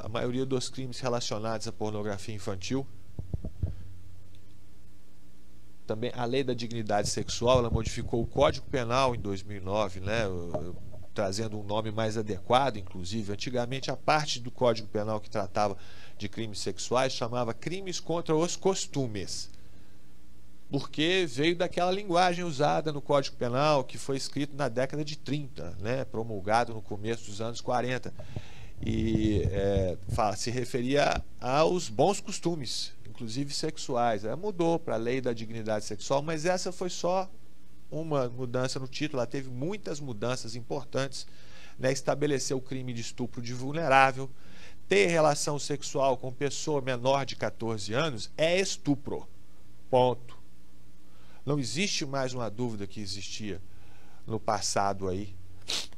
a maioria dos crimes relacionados à pornografia infantil. Também a Lei da Dignidade Sexual, ela modificou o Código Penal em 2009, né? Trazendo um nome mais adequado, inclusive. Antigamente, a parte do Código Penal que tratava de crimes sexuais chamava crimes contra os costumes, porque veio daquela linguagem usada no Código Penal, que foi escrito na década de 30, né? Promulgado no começo dos anos 40. E se referia aos bons costumes, inclusive sexuais. Mudou para a Lei da Dignidade Sexual, mas essa foi só uma mudança no título. Ela teve muitas mudanças importantes, né? Estabeleceu o crime de estupro de vulnerável. Ter relação sexual com pessoa menor de 14 anos é estupro. Ponto. Não existe mais uma dúvida que existia no passado aí,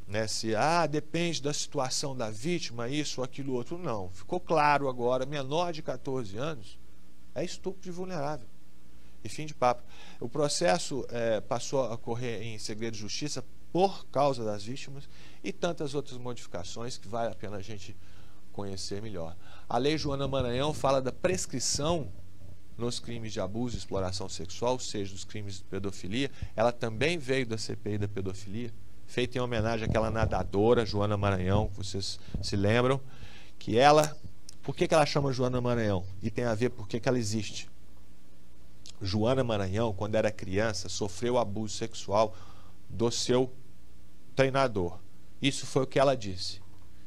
né? Se depende da situação da vítima, isso ou aquilo outro. Não. Ficou claro agora, menor de 14 anos é estupro de vulnerável. E fim de papo. O processo passou a correr em segredo de justiça por causa das vítimas e tantas outras modificações que vale a pena a gente conhecer melhor. A Lei Joana Maranhão fala da prescrição nos crimes de abuso e exploração sexual, ou seja, dos crimes de pedofilia. Ela também veio da CPI da pedofilia, feita em homenagem àquela nadadora, Joana Maranhão, que vocês se lembram, que ela... Por que ela chama Joana Maranhão? E tem a ver por que ela existe. Joana Maranhão, quando era criança, sofreu abuso sexual do seu treinador. Isso foi o que ela disse.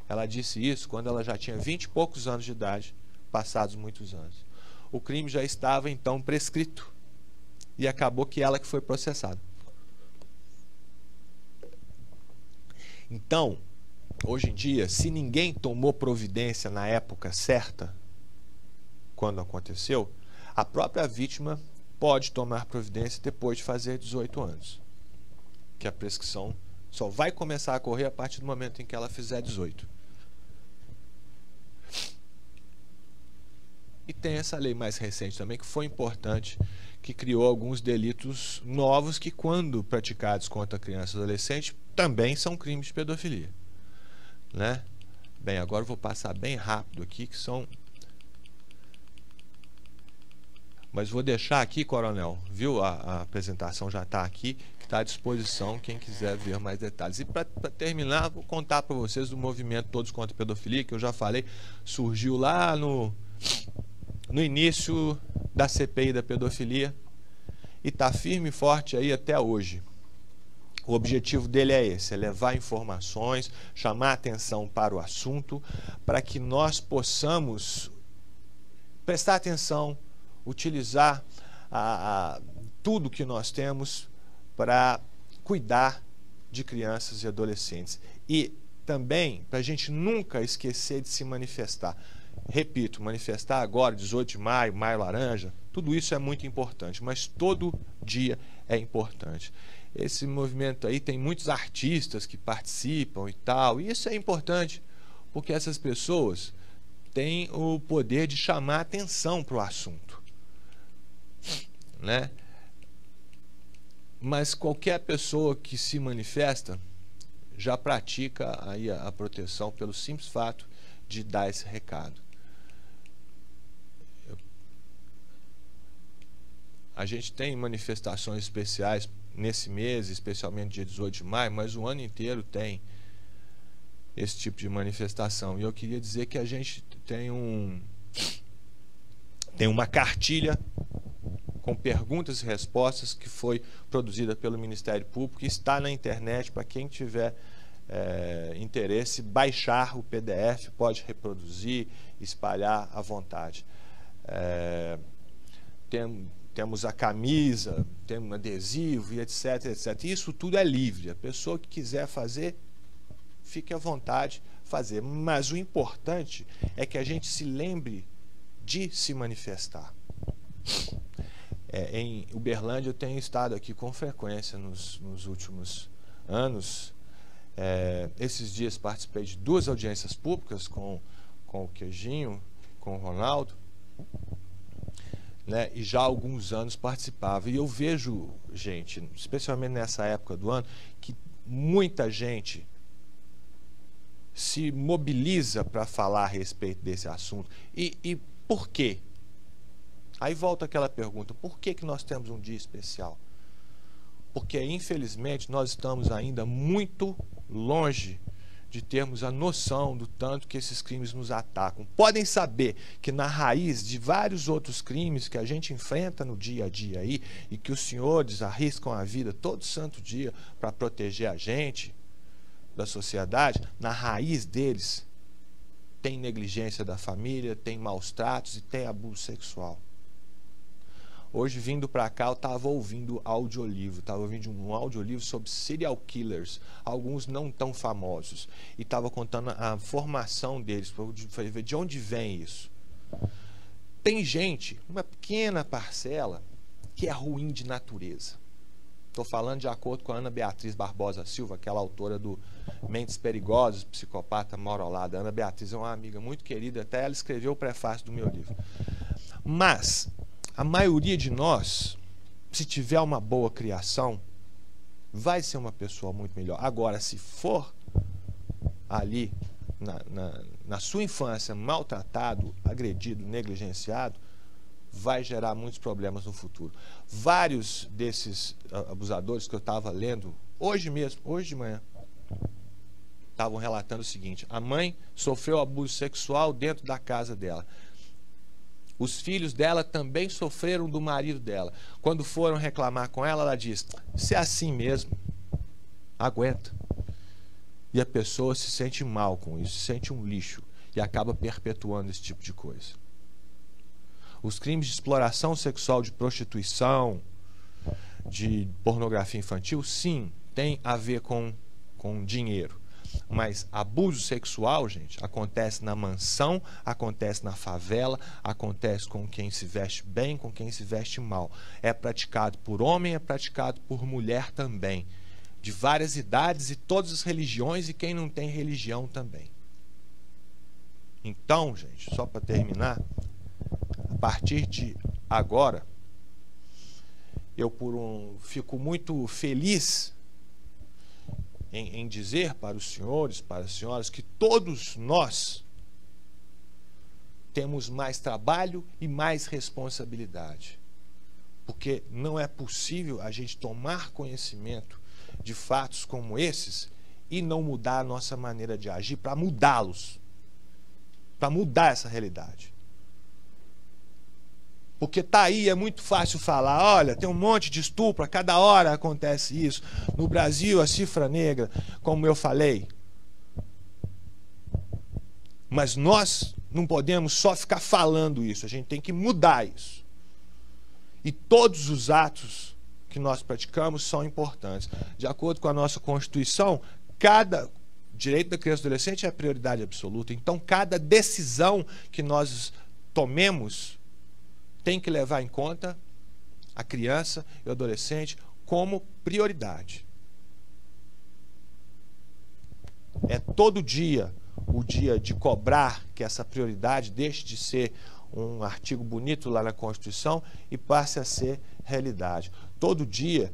Ela disse isso quando ela já tinha 20 e poucos anos de idade, passados muitos anos. O crime já estava, então, prescrito. E acabou que ela que foi processada. Então, hoje em dia, se ninguém tomou providência na época certa, quando aconteceu, a própria vítima pode tomar providência depois de fazer 18 anos. que a prescrição só vai começar a correr a partir do momento em que ela fizer 18. E tem essa lei mais recente também, que foi importante, que criou alguns delitos novos que, quando praticados contra criança e adolescente, também são crimes de pedofilia, né? Bem, agora eu vou passar bem rápido aqui, que são... Mas vou deixar aqui, coronel, viu? A apresentação já está aqui, que está à disposição, quem quiser ver mais detalhes. E para terminar, vou contar para vocês do movimento Todos contra a Pedofilia, que eu já falei, surgiu lá no início da CPI da pedofilia e está firme e forte aí até hoje. O objetivo dele é esse, é levar informações, chamar atenção para o assunto, para que nós possamos prestar atenção, utilizar tudo que nós temos para cuidar de crianças e adolescentes. E também para a gente nunca esquecer de se manifestar. Repito, manifestar agora, 18 de maio, Maio Laranja, tudo isso é muito importante, mas todo dia é importante. Esse movimento aí tem muitos artistas que participam e tal, e isso é importante, porque essas pessoas têm o poder de chamar atenção para o assunto, né? Mas qualquer pessoa que se manifesta já pratica aí a proteção pelo simples fato de dar esse recado. A gente tem manifestações especiais nesse mês, especialmente dia 18 de maio, mas o ano inteiro tem esse tipo de manifestação. E eu queria dizer que a gente tem uma cartilha com perguntas e respostas que foi produzida pelo Ministério Público, que está na internet para quem tiver interesse, baixar o PDF, pode reproduzir, espalhar à vontade. Temos a camisa, temos um adesivo e etc, etc. Isso tudo é livre. A pessoa que quiser fazer, fique à vontade fazer. Mas o importante é que a gente se lembre de se manifestar. Em Uberlândia eu tenho estado aqui com frequência nos últimos anos. Esses dias participei de 2 audiências públicas com o Queijinho, com o Ronaldo, né? E já há alguns anos participava. E eu vejo, gente, especialmente nessa época do ano, que muita gente se mobiliza para falar a respeito desse assunto. E por quê? Aí volta aquela pergunta, por que nós temos um dia especial? Porque, infelizmente, nós estamos ainda muito longe de termos a noção do tanto que esses crimes nos atacam. Podem saber que na raiz de vários outros crimes que a gente enfrenta no dia a dia aí, e que os senhores arriscam a vida todo santo dia para proteger a gente da sociedade, na raiz deles tem negligência da família, tem maus tratos e tem abuso sexual. Hoje, vindo para cá, eu estava ouvindo audiolivro, um audiolivro sobre serial killers, alguns não tão famosos, e estava contando a formação deles, para ver de onde vem isso. Tem gente, uma pequena parcela, que é ruim de natureza. Estou falando de acordo com a Ana Beatriz Barbosa Silva, aquela autora do Mentes Perigosas, Psicopata Mal-Olada. A Ana Beatriz é uma amiga muito querida, até ela escreveu o prefácio do meu livro. Mas a maioria de nós, se tiver uma boa criação, vai ser uma pessoa muito melhor. Agora, se for ali, na sua infância, maltratado, agredido, negligenciado, vai gerar muitos problemas no futuro. Vários desses abusadores que eu estava lendo, hoje mesmo, hoje de manhã, estavam relatando o seguinte: a mãe sofreu abuso sexual dentro da casa dela. Os filhos dela também sofreram do marido dela. Quando foram reclamar com ela, ela diz: se é assim mesmo, aguenta. E a pessoa se sente mal com isso, se sente um lixo e acaba perpetuando esse tipo de coisa. Os crimes de exploração sexual, de prostituição, de pornografia infantil, sim, tem a ver com dinheiro. Mas abuso sexual, gente, acontece na mansão, acontece na favela, acontece com quem se veste bem, com quem se veste mal. É praticado por homem, é praticado por mulher também. de várias idades e todas as religiões e quem não tem religião também. Então, gente, só para terminar, a partir de agora, eu fico muito feliz em dizer para os senhores, para as senhoras, que todos nós temos mais trabalho e mais responsabilidade. Porque não é possível a gente tomar conhecimento de fatos como esses e não mudar a nossa maneira de agir para mudá-los, para mudar essa realidade. Porque tá aí, é muito fácil falar, olha, tem um monte de estupro, a cada hora acontece isso. No Brasil, a cifra negra, como eu falei. Mas nós não podemos só ficar falando isso, a gente tem que mudar isso. E todos os atos que nós praticamos são importantes. De acordo com a nossa Constituição, cada direito da criança e do adolescente é a prioridade absoluta. Então, cada decisão que nós tomemos tem que levar em conta a criança e o adolescente como prioridade. É todo dia o dia de cobrar que essa prioridade deixe de ser um artigo bonito lá na Constituição e passe a ser realidade. Todo dia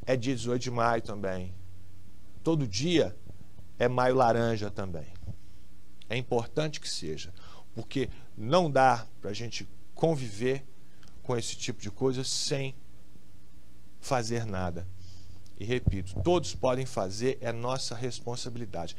é dia 18 de maio também. Todo dia é maio laranja também. É importante que seja, porque não dá para a gente conviver com esse tipo de coisa sem fazer nada. E repito, todos podem fazer, é nossa responsabilidade.